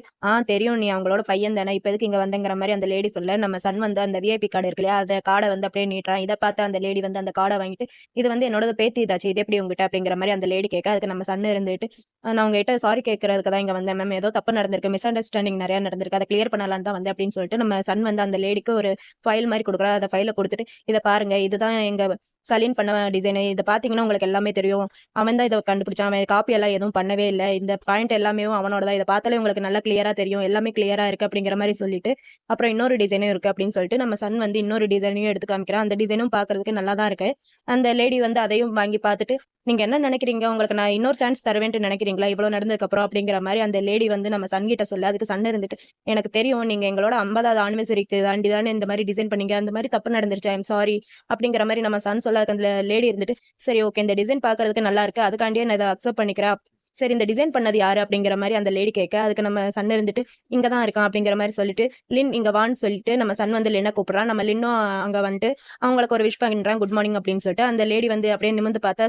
தெரியும் நீ அவங்களோட பையன் தானே. இப்ப எதுக்கு இங்க வந்தங்கிற மாரி அந்த லேடி சொல்ல, நம்ம சன் வந்து அந்த விஐபி கார்டு இருக்கு இல்லையா? அந்த கார்ட வந்து அப்படியே நீட்டுறான். இத பார்த்து அந்த லேடி வந்து அந்த கார்ட வாங்கிட்டு, "இது வந்து என்னோட பேத்திதாச்சு. இது எப்படி உன்கிட்ட?" அப்படிங்கிற மாரி அந்த லேடி கேட்க, அதுக்கு நம்ம சன் இருந்துட்டு, நான் உங்ககிட்ட சாரி கேட்கறதுக்கு தான் இங்க வந்தேன் மேம். ஏதோ தப்பு நடந்திருக்கு. மிஸ் அண்டர்ஸ்டாண்டிங் நெறைய நடந்திருக்கு. அத கிளியர் பண்ணலான்னு தான் வந்தேன்." அப்படின்னு சொல்லிட்டு நம்ம சன் வந்து அந்த லேடிக்கு ஒரு ஃபைல் மாரி குடுக்குறா. அந்த ஃபைல குடுத்துட்டு, "இத பாருங்க. இதுதான் எங்க சலீன் பண்ண டிசைனு. இத பார்த்தீங்கன்னா உங்களுக்கு எல்லாமே தெரியும். அவன் தான் இத கண்டுபிடிச்சான். அவன் காப்பி எல்லாம் எதுவும் பண்ணவே இல்ல. இந்த பாயிண்ட் எல்லாமே அவனோட தான். இத பார்த்தாலே உங்களுக்கு நல்லா கிளியரா தெரியும். எல்லாமே கிளியரா இருக்கு." அப்படிங்கிற மாரி சொல்லிட்டு, அப்புறம் இன்னொரு டிசைனும் இருக்கு அப்படின்னு சொல்லிட்டு, நம்ம சன் வந்து இன்னொரு டிசைனையும் எடுத்து காமிக்கிறான். அந்த டிசைனும் பார்க்கறதுக்கு நல்லா தான் இருக்கு. அந்த லேடி வந்து அதையும் வாங்கி பார்த்துட்டு, "நீங்க என்ன நெனைக்கிறீங்க? உங்களுக்கு நான் இன்னொரு சான்ஸ் தருவேன்ட்டு நெனைக்கிறீங்களா? இவ்வளோ நடந்ததுக்கப்புறம்?" அப்படிங்கிற மாரி அந்த லேடி வந்து நம்ம சன் கிட்ட சொல்ல, அதுக்கு சன் இருந்துட்டு, "எனக்கு தெரியும். நீங்க எங்களோட 50வது ஆனிவர்சரிக்கு தாண்டி தானே இந்த மாரி டிசைன் பண்ணீங்க. அந்த மாரி தப்பு நடந்துருச்சு. ஐ அம் சாரி." அப்படிங்கிற மாரி நம்ம சன் சொல்ல, அதுக்கு அந்த லேடி இருந்துட்டு, "சரி ஓகே. இந்த டிசைன் பார்க்கறதுக்கு நல்லா இருக்கு. அதுக்காண்டியே நான் இத அக்செப்ட் பண்ணிக்கிறேன். சரி இந்த டிசைன் பண்ணது யாரு?" அப்படிங்கிற மாரி அந்த லேடி கேட்க, அதுக்கு நம்ம சன் இருந்துட்டு, "இங்க தான் இருக்கான்." அப்படிங்கிற மாரி சொல்லிட்டு, "லின் இங்க வான்னு" சொல்லிட்டு நம்ம சன் வந்து லின்ன கூப்பிடுறான். நம்ம லின்னும் அங்க வந்துட்டு அவங்களுக்கு ஒரு விஷ் பண்றான். குட் மார்னிங் அப்படின்னு சொல்லிட்டு. அந்த லேடி வந்து அப்படியே நிமிர்ந்து பார்த்தா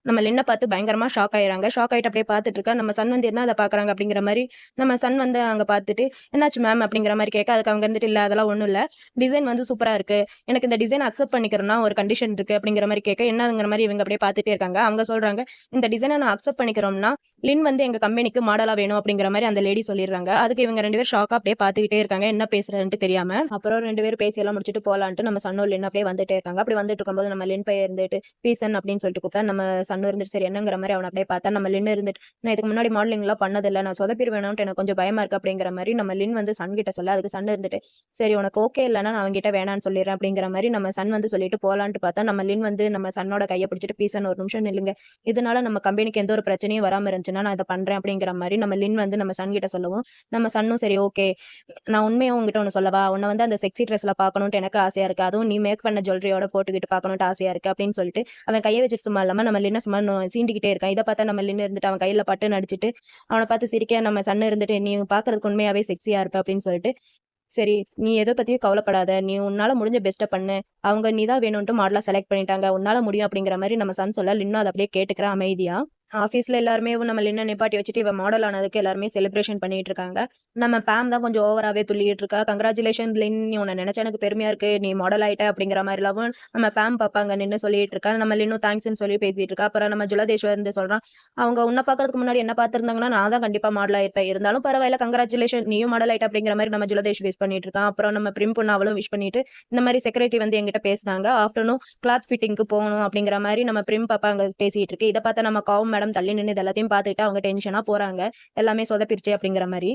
நம்ம லின்ன பார்த்து பயங்கரமா ஷாக் ஆயிடுறாங்க. ஷாக் ஆயிட்டு அப்படியே பார்த்துட்டு இருக்கா. நம்ம சன் வந்து என்ன அத பார்க்குறாங்க அப்படிங்கிற மாரி நம்ம சன் வந்து அங்க பார்த்துட்டு, "என்னாச்சு மேம்?" அப்படிங்கிற மாரி கேட்க, அதுக்கு அவங்க இருந்துட்டு, "இல்ல அதெல்லாம் ஒண்ணும் இல்ல. டிசைன் வந்து சூப்பரா இருக்கு. எனக்கு இந்த டிசைன் அக்செப்ட் பண்ணிக்கிறேன்னா ஒரு கண்டிஷன் இருக்கு." அப்படிங்கிற மாரி கேட்க, என்னங்கிற மாரி இவங்க அப்படியே பார்த்துட்டே இருக்காங்க. அவங்க சொல்றாங்க, "இந்த டிசைன நான் அக்செப்ட் பண்ணிக்கிறோம்னா, லின் வந்து எங்க கம்பெனிக்கு மாடலா வேணும்." அப்படிங்கிற மாரி அந்த லேடி சொல்லிடுறாங்க. அதுக்கு இவங்க 2 பேரும் ஷாக்கா அப்படியே பார்த்துக்கிட்டே இருக்காங்க. என்ன பேசுறதுன்ட்டு தெரியாம. அப்புறம் 2 பேரும் பேசி எல்லாம் முடிச்சுட்டு போலான்ட்டு நம்ம சன்னும் லின் அப்படியே வந்துட்டே இருக்காங்க. அப்படி வந்துட்டு இருக்கும்போது நம்ம லின் பையன் இருந்துட்டு, "பீசன்" அப்படின்னு சொல்லிட்டு கூப்பிட்டா, நம்ம சன்னு இருந்துட்டு, சரி என்னங்கிற மாரி அவன அப்படியே பார்த்தா, நம்ம லின் இருந்துட்டு, "நான் இதுக்கு முன்னாடி மாடலிங்லாம் பண்ணதில்ல. நான் சொதப்பிருவேனோன்ட்டு எனக்கு கொஞ்சம் பயமா இருக்கு." அப்படிங்கிற மாரி நம்ம லின் வந்து சன் கிட்ட சொல்ல, அதுக்கு சன் இருந்துட்டு, "சரி உனக்கு ஓகே இல்லன்னா நான் அவன்கிட்ட வேணான்னு சொல்லிர்றேன்." அப்படிங்கிற மாரி நம்ம சன் வந்து சொல்லிட்டு போலான்ட்டு பார்த்தா, நம்ம லின் வந்து நம்ம சன்னோட கைய பிடிச்சுட்டு, "பீசன் ஒரு நிமிஷம் நில்லுங்க. இதனால நம்ம கம்பெனிக்கு எந்த ஒரு பிரச்சனையும் வராம இருந்துச்சுன்னா, நான் இத பண்றேன்." அப்படிங்கிற மாரி நம்ம லின் வந்து நம்ம சன் கிட்ட சொல்லவும், நம்ம சன்னும் சரி ஓகே. நான் உண்மையா உன்கிட்ட ஒண்ணு சொல்லவா? உன்ன வந்து அந்த செக்ஸி ட்ரெஸ்ல பார்க்கணுன்ட்டு எனக்கு ஆசையா இருக்கு. அதுவும் நீ மேக் பண்ண ஜுவல்லரியோட போட்டுக்கிட்டு பார்க்கணுன்ட்டு ஆசையா இருக்கு." அப்படின்னு சொல்லிட்டு, அவன் கைய வச்சுட்டு சும்மா இல்லாம நம்ம லின்ன சும்மா சீண்டிக்கிட்டே இருக்கான். இத பார்த்தா நம்ம லின் இருந்துட்டு அவன் கையில பட்டுன்னு அடிச்சுட்டு, அவன பார்த்து சிரிக்க நம்ம சன் இருந்துட்டு, "நீ பார்க்கறதுக்கு உண்மையாவே செக்ஸியா இருப்ப." அப்படின்னு சொல்லிட்டு, "சரி நீ எத பத்தியும் கவலைப்படாத. நீ உன்னால முடிஞ்ச பெஸ்ட்ட பண்ணு. அவங்க நீ தான் வேணுன்ட்டு மாடலா செலக்ட் பண்ணிட்டாங்க. உன்னால முடியும்." அப்படிங்கிற மாரி நம்ம சன் சொல்ல, லின்னும் அத அப்படியே கேட்டுக்கிறான் அமைதியா. ஆஃபீஸ்ல எல்லாருமே நம்ம லின்ன நிப்பாட்டி வச்சுட்டு, இவ மாடல் ஆனதுக்கு எல்லாருமே செலிப்ரேஷன் பண்ணிட்டு இருக்காங்க. நம்ம பாம் தான் கொஞ்சம் ஓவராவே துள்ளிட்டு இருக்கா. "கங்கிராச்சுலேஷன் லின். உன்ன நினைச்சா எனக்கு பெருமையா இருக்கு. நீ மாடல் ஆயிட்ட." அப்படிங்கிற மாரிலாம் நம்ம பாம் பாப்பா அங்க நின்னு சொல்லிட்டு இருக்கா. நம்ம லின்னும் தேங்க்ஸ்ன்னு சொல்லி பேசிட்டு இருக்கா. அப்புறம் நம்ம ஜுலதேஷ்வர் வந்து சொல்றான், "அவங்க உன்ன பார்க்கறதுக்கு முன்னாடி என்ன பார்த்திருந்தாங்கன்னா, நான் தான் கண்டிப்பா மாடல் ஆயிருப்பேன். இருந்தாலும் பரவாயில்ல கங்கிராச்சுலேஷன். நீயும் மாடல் ஆயிட்ட." அப்படிங்கிற மாரி நம்ம ஜுலதேஷ் விஷ் பண்ணிட்டு இருக்கான். அப்புறம் நம்ம பிரிம் பொண்ணு அவளும் விஷ் பண்ணிட்டு, இந்த மாரி செக்ரட்டரி வந்து என்கிட்ட பேசுனாங்க. ஆஃப்டர்நூன் கிளாத் ஃபிட்டிங்க்கு போகணும் அப்படிங்கிற மாரி நம்ம பிரிம் பாப்பா அங்க பேசிட்டு இருக்கு. இத பார்த்தா நம்ம காவ் மேடம் தள்ளி நின்னு இது எல்லாத்தையும் பார்த்துட்டு அவங்க டென்ஷனா போறாங்க. எல்லாமே சொதப்பிருச்சே அப்படிங்கிற மாரி.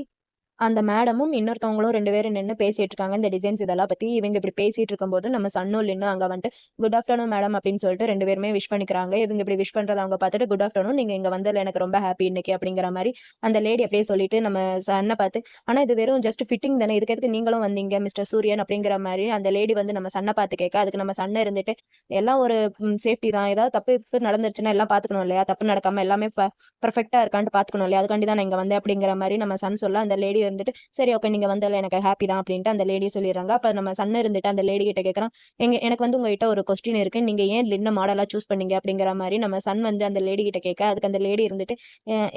அந்த மேடமும் இன்னொருத்தவங்களும் 2 பேரும் நின்னு பேசிட்டு இருக்காங்க. இந்த டிசைன்ஸ் இதெல்லாம் பத்தி. இவங்க இப்படி பேசிட்டு இருக்கும்போது, நம்ம சன்னும் லின்னும் அங்க வந்துட்டு, "குட் ஆஃப்டர்நூன் மேடம்" அப்படின்னு சொல்லிட்டு 2 பேருமே விஷ் பண்ணிக்கிறாங்க. இவங்க இப்படி விஷ் பண்றத அவங்க பார்த்துட்டு, "குட் ஆஃப்டர்நூன். நீங்க இங்க வந்ததுல எனக்கு ரொம்ப ஹாப்பி இன்னைக்கு" அப்படிங்கிற மாரி அந்த லேடி அப்படியே சொல்லிட்டு நம்ம சன்ன பார்த்து, "ஆனா இது வெறும் ஜஸ்ட் ஃபிட்டிங் தானே. இதுக்கு எதுக்கு நீங்களும் வந்தீங்க மிஸ்டர் சூரியன்?" அப்படிங்கிற மாரி அந்த லேடி வந்து நம்ம சன்ன பார்த்து கேட்க, அதுக்கு நம்ம சன் இருந்துட்டு, "எல்லாம் ஒரு சேஃப்டி தான். ஏதாவது தப்பு கிப்பு நடந்துருச்சுன்னா எல்லாம் பார்த்துக்கணும் இல்லையா? தப்பு நடக்காம எல்லாமே பெர்ஃபெக்ட்டா இருக்கான்ட்டு பார்த்துக்கணும் இல்லையா? அதுக்காண்டி தான் நான் இங்க வந்தேன்" அப்படிங்கிற மாரி நம்ம சன் சொல்ல, அந்த லேடி வந்துட்டு, "சரி ஓகே. நீங்க வந்ததுல எனக்கு ஹாப்பி தான்" அப்படின்ட்டு அந்த லேடி சொல்லிடுறாங்க. அப்ப நம்ம சன் இருந்துட்டு அந்த லேடி கிட்ட கேட்கறான், எனக்கு வந்து உங்ககிட்ட ஒரு கொஸ்டின் இருக்கு. நீங்க ஏன் லின்ன மாடலா சூஸ் பண்ணீங்க?" அப்படிங்கிற மாரி நம்ம சன் வந்து அந்த லேடி கிட்ட கேட்க, அதுக்கு அந்த லேடி இருந்துட்டு,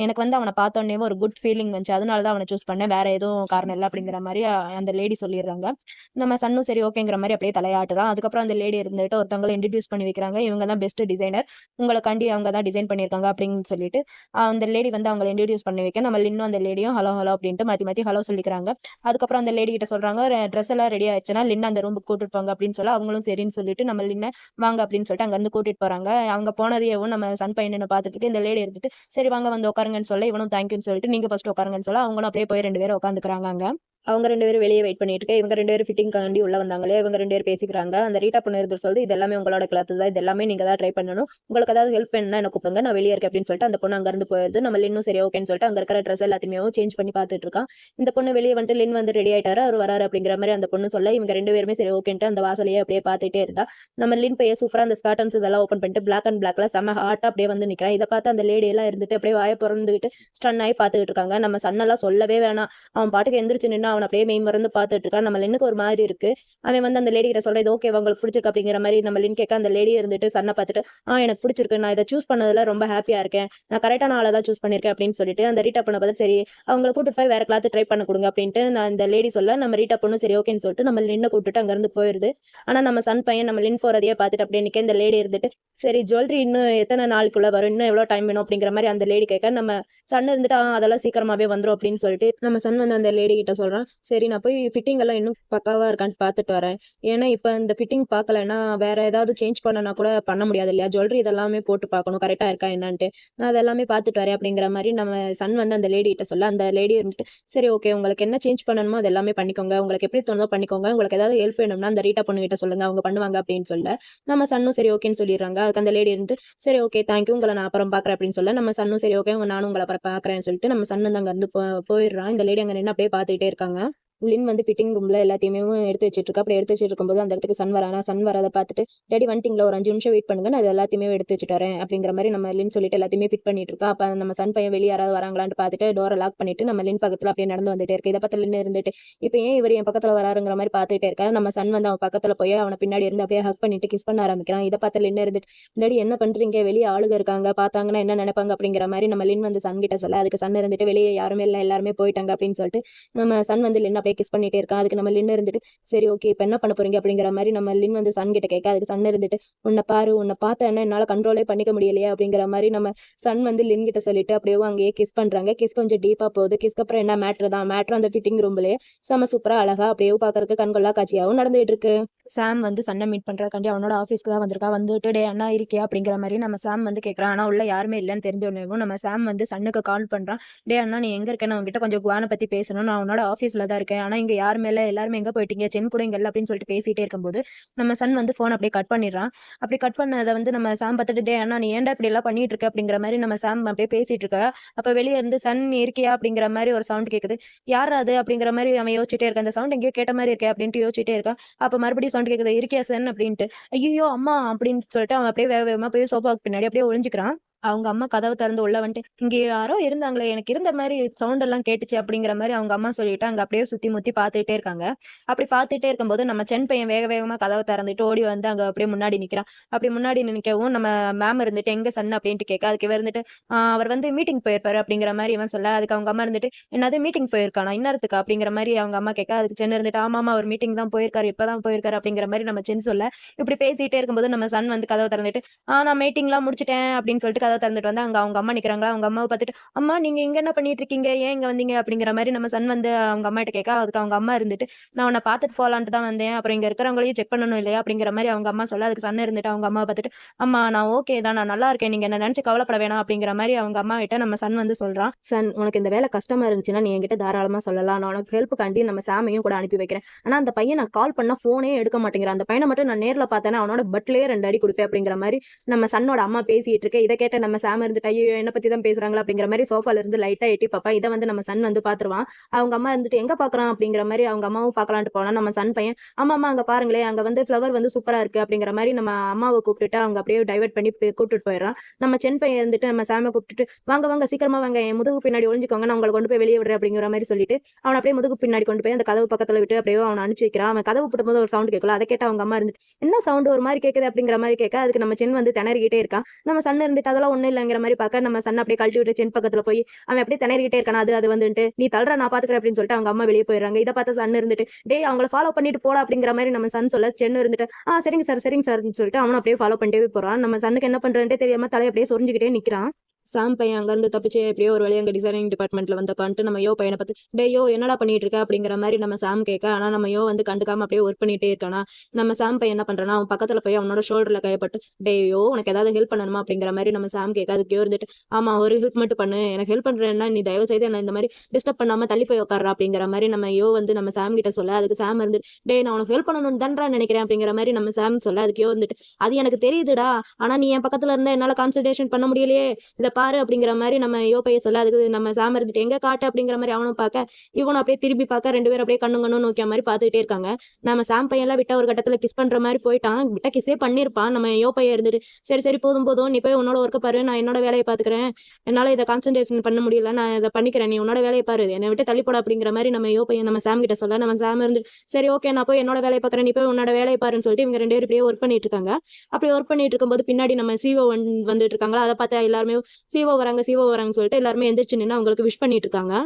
எனக்கு வந்து அவன பார்த்தோனேவே ஒரு குட் ஃபீலிங் வந்துச்சு. அதனால தான் அவன சூஸ் பண்ணேன். வேற எதுவும் காரணம் இல்ல." அப்படிங்கிற மாரி அந்த லேடி சொல்லிடுறாங்க. நம்ம சன்னும் சரி ஓகேங்கிற மாரி அப்படியே தலையாட்டுறான். அதுக்கப்புறம் அந்த லேடி இருந்துட்டு ஒருத்தவங்கள இன்ட்ரோடியூஸ் பண்ணி வைக்கிறாங்க. இவங்க தான் பெஸ்ட் டிசைனர். உங்களுக்காண்டி அவங்க தான் டிசைன் பண்ணியிருக்காங்க அப்படின்னு சொல்லிட்டு, அந்த லேடி வந்து அவங்கள இன்ட்ரோடியூஸ் பண்ணி வைக்க, நம்ம லின்னும் அந்த லேடியும் ஹலோ, ஹலோ அப்படின்ட்டு மாத்தி மாத்தி ஹலோ சொல்லிக்கிறாங்க. அதுக்கப்புறம் அந்த லேடி கிட்ட சொல்றாங்க, ட்ரெஸ் எல்லாம் ரெடி ஆயிடுச்சுன்னா, லின்ன அந்த ரூமுக்கு கூட்டிட்டு போங்க அப்படின்னு சொல்ல, அவங்களும் சரின்னு சொல்லிட்டு நம்ம லின்ன வாங்க அப்படின்னு சொல்லிட்டு அங்கருந்து கூட்டிட்டு போறாங்க. அவங்க போனதையவும் நம்ம சன் பையன் நின்னு பார்த்துட்டு இருக்கு. இந்த லேடி இருந்துட்டு, சரி வாங்க வந்து உட்காருங்கன்னு சொல்ல, இவனும் தேங்க்யூன்னு சொல்லிட்டு, நீங்க ஃபர்ஸ்ட் உட்காருங்கன்னு சொல்ல, அவங்களும் அப்படியே போய் 2 பேரும் உட்காந்துக்கிறாங்க அங்க. அவங்க 2 பேரும் வெளிய வெயிட் பண்ணிட்டு இருக்க. இவங்க 2 பேரும் ஃபிட்டிங்காண்டி உள்ள வந்தாங்க இல்லையா? இவங்க 2 பேரும் பேசிக்கிறாங்க. அந்த ரீட்டா பொண்ணு இருந்துட்டு சொல்லுது, "இது எல்லாமே உங்களோட கிளாத் தான். இது எல்லாமே நீங்க தான் ட்ரை பண்ணணும். உங்களுக்கு ஏதாவது ஹெல்ப் வேணும்னா என்ன கூப்பிடுங்க. நான் வெளிய இருக்கேன்" அப்படின்னு சொல்லிட்டு அந்த பொண்ணு அங்கருந்து போயிருது. நம்ம லின்னும் சரி ஓகேன்னு சொல்லிட்டு அங்க இருக்கிற ட்ரெஸ் எல்லாத்தையுமே சேஞ்ச் பண்ணி பார்த்துட்டு இருக்கான். இந்த பொண்ணு வெளிய வந்துட்டு லின் வந்து ரெடி ஆயிட்டாரு. அவரு வராரு அப்படிங்கிற மாரி அந்த பொண்ணு சொல்ல, இவங்க 2 பேருமே சரி ஓகேன்ட்டு அந்த வாசலையே அப்படியே பார்த்துட்டே இருந்தா, நம்ம லின் பையன் சூப்பரா அந்த ஸ்கர்ட்டன்ஸ் இதெல்லாம் ஓப்பன் பண்ணிட்டு பிளாக் அண்ட் பிளாக்ல செம்ம ஹாட்டா அப்படியே வந்து நிக்கிறான். இத பார்த்து அந்த லேடி எல்லாம் இருந்துட்டு அப்படியே வாய பொளந்துகிட்டு ஸ்டன் ஆயி பார்த்துக்கிட்டு இருக்காங்க. நம்ம சன்னெல்லாம் சொல்லவே வேணாம். அவன் பாட்டுக்கு எந்திரிச்சு நின்னு அவன அப்படியே மெய்மறந்து பார்த்துட்டு இருக்கான். நம்ம லின்னுக்கு ஒரு மாரி இருக்கு. அவன் வந்து அந்த லேடி கிட்ட சொல்றான், "இது ஓகேவா? உங்களுக்கு பிடிச்சிருக்கு?" அப்படிங்கிற மாரி நம்ம லின் கேட்க, அந்த லேடி இருந்துட்டு சன்ன பார்த்துட்டு, எனக்கு பிடிச்சிருக்கு. நான் இத சூஸ் பண்ணதுல ரொம்ப ஹாப்பியா இருக்கேன். நான் கரெக்ட்டான ஆள தான் சூஸ் பண்ணியிருக்கேன்" அப்படின்னு சொல்லிட்டு அந்த ரீட்டா பொண்ண பார்த்து, "சரி அவங்கள கூட்டிட்டு போய் வேற கிளாத் ட்ரை பண்ண குடுங்க" அப்படின்ட்டு நான் இந்த லேடி சொல்ல, நம்ம ரீட்டா பொண்ணும் சரி ஓகேன்னு சொல்லிட்டு நம்ம லின்ன கூட்டிட்டு அங்கருந்து போயிருது. ஆனா நம்ம சன் பையன் நம்ம லின் போறதையே பார்த்துட்டு அப்படியே நிக்க, இந்த லேடி இருந்துட்டு, "சரி ஜுவல்லரி இன்னும் எத்தன நாளுக்குள்ள வரும்? இன்னும் எவ்வளோ டைம் வேணும்?" அப்படிங்கிற மாரி அந்த லேடி கேட்க, நம்ம சன் இருந்துட்டு, அதெல்லாம் சீக்கிரமாவே வந்துரும்" அப்படின்னு சொல்லிட்டு நம்ம சன் வந்து அந்த லேடி கிட்ட சொல்றான். "சரி நான் போய் ஃபிட்டிங் எல்லாம் இன்னும் பக்காவா இருக்கான்னு பார்த்துட்டு வரேன். ஏன்னா இப்ப இந்த ஃபிட்டிங் பார்க்கலன்னா, வேற ஏதாவது சேஞ்ச் பண்ணனா கூட பண்ண முடியாது இல்லையா? ஜுவல்லரி இதெல்லாமே போட்டு பார்க்கணும். கரெக்ட்டா இருக்கா என்னான்ட்டு. நான் அதெல்லாமே பார்த்துட்டு வரேன்" அப்படிங்கிற மாரி நம்ம சன் வந்து அந்த லேடி கிட்ட சொல்ல, அந்த லேடி வந்துட்டு, "சரி ஓகே. உங்களுக்கு என்ன சேஞ்ச் பண்ணணுமோ அது எல்லாமே பண்ணிக்கோங்க. உங்களுக்கு எப்படி தோணுதோ பண்ணிக்கோங்க. உங்களுக்கு ஏதாவது ஹெல்ப் வேணும்னா அந்த ரீட்டா பொண்ணுகிட்ட சொல்லுங்க. அவங்க பண்ணுவாங்க" அப்படின்னு சொல்ல, நம்ம சன்னும் சரி ஓகேன்னு சொல்லிடுறாங்க. அதுக்கு அந்த லேடி இருந்துட்டு, "சரி ஓகே. Thank you. உங்கள நான் அப்புறம் பார்க்குறேன்" அப்படின்னு சொல்ல, நம்ம சன்னும் சரி ஓகே. நானும் உங்கள அப்புறம் பார்க்குறேன்னு சொல்லிட்டு நம்ம சன் வந்து அங்கருந்து போயிடுறான். இந்த லேடி அங்க நின்னு அப்படியே பார்த்துக்கிட்டே இருக்காங்க. லின் வந்து ஃபிட்டிங் ரூம்ல எல்லாத்தையுமே எடுத்து வச்சுட்டு இருக்கா. அப்படி எடுத்து வச்சுட்டு இருக்கும்போது அந்த இடத்துக்கு சன் வரானா, சன் வரத பார்த்துட்டு, "டாடி வந்துட்டீங்களா? ஒரு 5 நிமிஷம் வெயிட் பண்ணுங்க. நான் இது எல்லாத்தையுமே எடுத்து வச்சுட்டு வரேன்" அப்படிங்கிற மாரி நம்ம லின் சொல்லிட்டு எல்லாத்தையுமே ஃபிட் பண்ணிட்டு இருக்கா. அப்ப நம்ம சன் பையன் வெளிய யாராவது வராங்களான்னு பார்த்துட்டு டோர லாக் பண்ணிட்டு நம்ம லின் பக்கத்துல அப்படியே நடந்து வந்துட்டே இருக்கு. இத பார்த்த லின் இருந்துட்டு, "இப்ப ஏன் இவரு என் பக்கத்துல வராருங்கிற மாரி பார்த்துட்டே இருக்கா." நம்ம சன் வந்து அவன் பக்கத்துல போய் அவன பின்னாடி இருந்து அப்படியே ஹக் பண்ணிட்டு கிஸ் பண்ண ஆரம்பிக்கிறான். இத பார்த்த லின் இருந்துட்டு, "டாடி என்ன பண்றீங்க? வெளிய ஆளுங்க இருக்காங்க. பார்த்தாங்கன்னா என்ன நெனைப்பாங்க?" அப்படிங்கிற மாரி நம்ம லின் வந்து சன் கிட்ட சொல்ல, அதுக்கு சன் இருந்துட்டு, "வெளிய யாருமே இல்ல. எல்லாருமே போயிட்டாங்க" அப்படின்னு சொல்லிட்டு நம்ம சன் வந்து லின்ன அப்படியே கிஸ் பண்ணிட்டே இருக்கான். அதுக்கு நம்ம லின் இருந்துட்டு, "சரி ஓகே. இப்ப என்ன பண்ண போறீங்க?" அப்படிங்கிற மாரி நம்ம லின் வந்து சன் கிட்ட கேட்க, அதுக்கு சன் இருந்துட்டு, "உன்ன பாரு, உன்ன பார்த்தேன்னா என்னால கண்ட்ரோலே பண்ணிக்க முடியலையே" அப்படிங்கிற மாரி நம்ம சன் வந்து லின் கிட்ட சொல்லிட்டு அப்படியே அங்கேயே கிஸ் பண்றாங்க. கிஸ் கொஞ்சம் டீப்பா போகுது. கிஸ்க்கு அப்புறம் என்ன மேட்ரு தான். மேட்ரு அந்த ஃபிட்டிங் ரூம்லயே செம சூப்பரா அழகா அப்படியே பார்க்கறதுக்கு கண்கொள்ளா காட்சியாவும் நடந்துட்டு இருக்கு. சாம் வந்து சன்ன மீட் பண்றதுக்காண்டி அவனோட ஆஃபீஸ்க்கு தான் வந்திருக்கா. வந்துட்டு, "டேய் அண்ணா இருக்கியா?" அப்படிங்கிற மாரி நம்ம சாம் வந்து கேட்குறான். ஆனா உள்ள யாருமே இல்லன்னு தெரிஞ்ச உடனேவும் நம்ம சாம் வந்து சன்னுக்கு கால் பண்றான். "டேய் அண்ணா நீ எங்க இருக்க? நான் உன்கிட்ட கொஞ்சம் குவான பத்தி பேசணும். நான் உன்னோட ஆஃபீஸ்ல தான் இருக்கேன். ஆனா இங்க யாருமே இல்ல. எல்லாருமே எங்க போயிட்டீங்க? சென் கூட இங்க இல்ல" அப்படின்னு சொல்லிட்டு பேசிட்டே இருக்கும்போது, நம்ம சன் வந்து ஃபோன அப்படியே கட் பண்ணிடுறான். அப்படி கட் பண்ணத வந்து நம்ம சாம் பார்த்துட்டு, "டேய் அண்ணா நீ ஏன்டா இப்படியெல்லாம் பண்ணிட்டு இருக்க?" அப்படிங்கிற மாரி நம்ம சாம் அப்படியே பேசிட்டு இருக்க. அப்ப வெளிய இருந்து, "சன் நீ இருக்கியா?" அப்படிங்கிற மாரி ஒரு சவுண்ட் கேட்குது. "யார்ரா அது?" அப்படிங்கிற மாரி அவன் யோசிச்சுட்டே இருக்கான். "இந்த சவுண்ட் எங்கேயோ கேட்ட மாரி இருக்கே" அப்படின்ட்டு யோசிச்சுட்டே இருக்கான். அப்ப மறுபடியும் சவுண்ட் கேட்குது, "இருக்கியா சன்?" அப்படின்ட்டு. "ஐய்யய்யோ! அம்மா" அப்படின்னு சொல்லிட்டு அவன் அப்படியே வேக வேகமா போய் சோஃபாவுக்கு பின்னாடி அப்படியே ஒளிஞ்சுக்கிறான். அவங்க அம்மா கதவ திறந்து உள்ள வந்துட்டு, "இங்க யாரோ இருந்தாங்களே! எனக்கு இருந்த மாரி சவுண்ட் எல்லாம் கேட்டுச்சு" அப்படிங்கிற மாரி அவங்க அம்மா சொல்லிட்டு, அங்க அப்படியே சுத்தி முத்தி பார்த்துட்டே இருக்காங்க. அப்படி பார்த்துட்டே இருக்கும்போது, நம்ம சென் பையன் வேக வேகமா கதவ திறந்துட்டு ஓடி வந்து அங்க அப்படியே முன்னாடி நிக்கிறான். அப்படி முன்னாடி நிக்கவும் நம்ம மேம் இருந்துட்டு, "எங்க சன்?" அப்படின்ட்டு கேட்க, அதுக்கு இவன் இருந்துட்டு, அவர் வந்து மீட்டிங் போயிருப்பாரு" அப்படிங்கிற மாரி இவன் சொல்ல, அதுக்கு அவங்க அம்மா இருந்துட்டு, "என்னது மீட்டிங் போயிருக்கானா? இந்நேரத்துக்கா?" அப்படிங்கிற மாரி அவங்க அம்மா கேட்க, அதுக்கு சென் இருந்துட்டு, "ஆமாமா அவர் மீட்டிங் தான் போயிருக்காரு. இப்பதான் போயிருக்காரு" அப்படிங்கிற மாரி நம்ம சென் சொல்ல, இப்படி பேசிட்டே இருக்கும்போது நம்ம சன் வந்து கதவ திறந்துட்டு, நான் மீட்டிங்லாம் முடிச்சுட்டேன்" அப்படின்னு சொல்லிட்டு கதவை திறந்துட்டு வந்து அங்க அவங்க அம்மா நிக்கிறாங்களா, அவங்க அம்மாவை பார்த்துட்டு, அம்மா நீங்க இங்க என்ன பண்ணிட்டு இருக்கீங்க, ஏன் இங்க வந்தீங்க அப்படிங்கிற மாதிரி நம்ம சன் வந்து அவங்க அம்மா கிட்ட கேட்க, அதுக்கு அவங்க அம்மா இருந்துட்டு, நான் உன்னை பார்த்துட்டு போலான்ட்டு தான் வந்தேன், அப்புறம் இங்க இருக்கிறவங்களையும் செக் பண்ணணும் இல்லையா அப்படிங்கிற மாதிரி அவங்க அம்மா சொல்ல, அதுக்கு சன் இருந்துட்டு அவங்க அம்மாவை பார்த்துட்டு, அம்மா நான் ஓகே தான், நான் நல்லா இருக்கேன், நீங்க என்ன நினைச்சு கவலைப்பட வேணாம் அப்படிங்கிற மாதிரி அவங்க அம்மா கிட்ட நம்ம சன் வந்து சொல்றான். சன், உனக்கு இந்த வேலை கஷ்டமா இருந்துச்சுன்னா நீ என்கிட்ட தாராளமா சொல்லலாம், நான் உனக்கு ஹெல்ப்புக்காண்டி நம்ம சாமையும் கூட அனுப்பி வைக்கிறேன். ஆனா அந்த பையன் நான் கால் பண்ணா போனே எடுக்க மாட்டேங்கிறான், அந்த பையனை மட்டும் நான் நேர்ல பார்த்தேன்னா அவனோட பட்லயே 2 அடி கொடுப்பேன் அப்படிங்கிற மாதிரி நம்ம சன்னோட அம்மா பேசிட்டு இருக்கு. இதை கேட்ட நம்ம சாம் இருந்துட்டு, ஐயோ என்ன பத்தி தான் பேசுறாங்களா அப்படிங்கிற மாதிரி சோஃபால இருந்து லைட்டா எட்டி பாப்பா. இதை வந்து நம்ம சன் வந்து பாத்துருவான். அவங்க அம்மா இருந்துட்டு எங்க பாக்குறான் அப்படிங்கிற மாதிரி அவங்க அம்மாவும் பாக்கலான்ட்டு போனா நம்ம சன் பையன், ஆமா அம்மா அங்க பாருங்களேன், அங்க வந்து ஃப்ளவர் வந்து சூப்பரா இருக்கு அப்படிங்கிற மாதிரி நம்ம அம்மாவை கூப்பிட்டுட்டு அவங்க அப்படியே டைவர்ட் பண்ணி கூப்பிட்டுட்டு போயிடறான். நம்ம சென் பையன் இருந்துட்டு நம்ம சாம கூப்பிட்டுட்டு, வாங்க வாங்க சீக்கிரமா வாங்க, என் முதுகு பின்னாடி ஒளிஞ்சுக்கோங்க, நான் உங்களை கொண்டு போய் வெளியே விடுறேன் அப்படிங்கிற மாதிரி சொல்லிட்டு அவன் அப்படியே முதுகு பின்னாடி கொண்டு போய் அந்த கதவு பக்கத்துல விட்டு அப்படியே அவனை அனுப்பிச்சு வைக்கிறான். அவன் கதவு போடும்போது ஒரு சவுண்ட் கேட்கல, அதை கேட்ட அவங்க அம்மா இருந்துட்டு, என்ன சவுண்ட் ஒரு மாதிரி கேட்குது அப்படிங்கிற மாதிரி கேட்க, அதுக்கு நம்ம சென் வந்து திணறிக்கிட்டே இருக்கான். நம்ம சன் இருந்துட்டு அதெல்லாம் ஒண்ணு இல்லைங்கிற மாதிரி பார்க்க, நம்ம சன் அப்படியே கழட்டி விட்டு சென் பக்கத்துல போய் அவன் அப்படியே திணறிக்கிட்டே இருக்கான். அது வந்துட்டு நீ தள்ளுற நான் பாத்துக்கிறேன் அப்படின்னு சொல்லிட்டு அவங்க அம்மா வெளியே போயிடுறாங்க. இதை பார்த்து சன் இருந்துட்டு, டேய் அவங்கள ஃபாலோ பண்ணிட்டு போடா அப்படிங்கிற மாதிரி நம்ம சன் சொல்ல, சென் இருந்துட்டு சரிங்க சார் சரிங்க சார்ன்னு சொல்லிட்டு அவனும் அப்படியே ஃபாலோ பண்ணிட்டே போறான். நம்ம சன்னுக்கு என்ன பண்றேன்ட்டே தெரியாம தலையை அப்படியே சொரிஞ்சுக்கிட்டே நிக்கிறான். சாம் பையன் அங்கேருந்து தப்பிச்சு எப்படியோ ஒரு வழியா அங்கே டிசைனிங் டிபார்ட்மெண்ட்ல வந்து உட்காந்துட்டு நம்ம யோ பையனை பார்த்து, டே யோ என்னடா பண்ணிட்டு இருக்க அப்படிங்கிற மாதிரி நம்ம சாம் கேட்க, ஆனால் நம்ம யோ வந்து கண்டுக்காம அப்படியே ஒர்க் பண்ணிட்டே இருக்கானா. நம்ம சாம் பையன் என்ன பண்றானா, அவன் பக்கத்துல போய் அவனோட ஷோல்டர்ல கையப்பட்டு, டே யோ உனக்கு ஏதாவது ஹெல்ப் பண்ணணுமா அப்படிங்கிற மாதிரி நம்ம சாம் கேட்க, அதுக்கு யோ இருந்துட்டு, ஆமா ஒரு ஹெல்ப் மட்டும் பண்ணு, எனக்கு ஹெல்ப் பண்றேன்னா நீ தயவு செய்து என்ன இந்த மாதிரி டிஸ்டர்ப் பண்ணாம தள்ளி போய் உட்காரா அப்படிங்கிற மாதிரி நம்ம யோ வந்து நம்ம சாம் கிட்ட சொல்ல, அதுக்கு சாம் இருந்து, டே நான் உனக்கு ஹெல்ப் பண்ணணும்னு தான்றா நினைக்கிறேன் அப்படிங்கிற மாதிரி நம்ம சாம் சொல்ல, அதுக்கு யோ வந்துட்டு, அது எனக்கு தெரியுதுடா, ஆனா நீ என் பக்கத்துல இருந்தா என்னால கான்சன்ட்ரேஷன் பண்ண முடியலையே, இதை பாரு அப்படிங்கிற மாதிரி நம்ம யோ பைய சொல்ல, அதுக்கு நம்ம சாம் இருந்துட்டு எங்க காட்டு அப்படிங்கிற மாதிரி அவனும் பார்க்க, இவனும் அப்படியே திரும்பி பார்க்க, 2 பேரும் அப்படியே கண்ணு நோக்கிய மாதிரி பார்த்துக்கிட்டே இருக்காங்க. நம்ம சாம் பையெல்லாம் விட்ட ஒரு கட்டத்துல கிஸ் பண்ற மாதிரி போயிட்டான், விட்ட கிஸே பண்ணிருப்பான். நம்ம யோ பைய இருந்துட்டு, சரி சரி போதும் போதும், நீ போய் உன்னோட ஒர்க்க பாரு, நான் என்னோட வேலையை பாத்துக்கிறேன், என்னால இதை கான்சன்ட்ரேஷன் பண்ண முடியல, நான் இதை பண்ணிக்கிறேன், நீ உன்னோட வேலையை பாரு, என்னை விட்டு தள்ளி போட அப்படிங்கிற மாதிரி நம்ம யோ பையன் நம்ம சாம் கிட்ட சொல்ல, நம்ம சாம் இருந்து, சரி ஓகே நான் போய் என்னோட வேலையை பாக்குறேன், நீ போய் உன்னோட வேலையை பாருன்னு சொல்லிட்டு இவங்க 2 பேரும் இப்படியே ஒர்க் பண்ணிட்டு இருக்காங்க. அப்படி ஒர்க் பண்ணிட்டு இருக்கும்போது பின்னாடி நம்ம சிஓ வந்துட்டு இருக்காங்களா, அதை பார்த்தா எல்லாருமே சிஓ வராங்கன்னு சொல்லிட்டு எல்லாருமே எந்திரிச்சு நின்று அவங்களுக்கு விஷ் பண்ணிட்டு இருக்காங்க.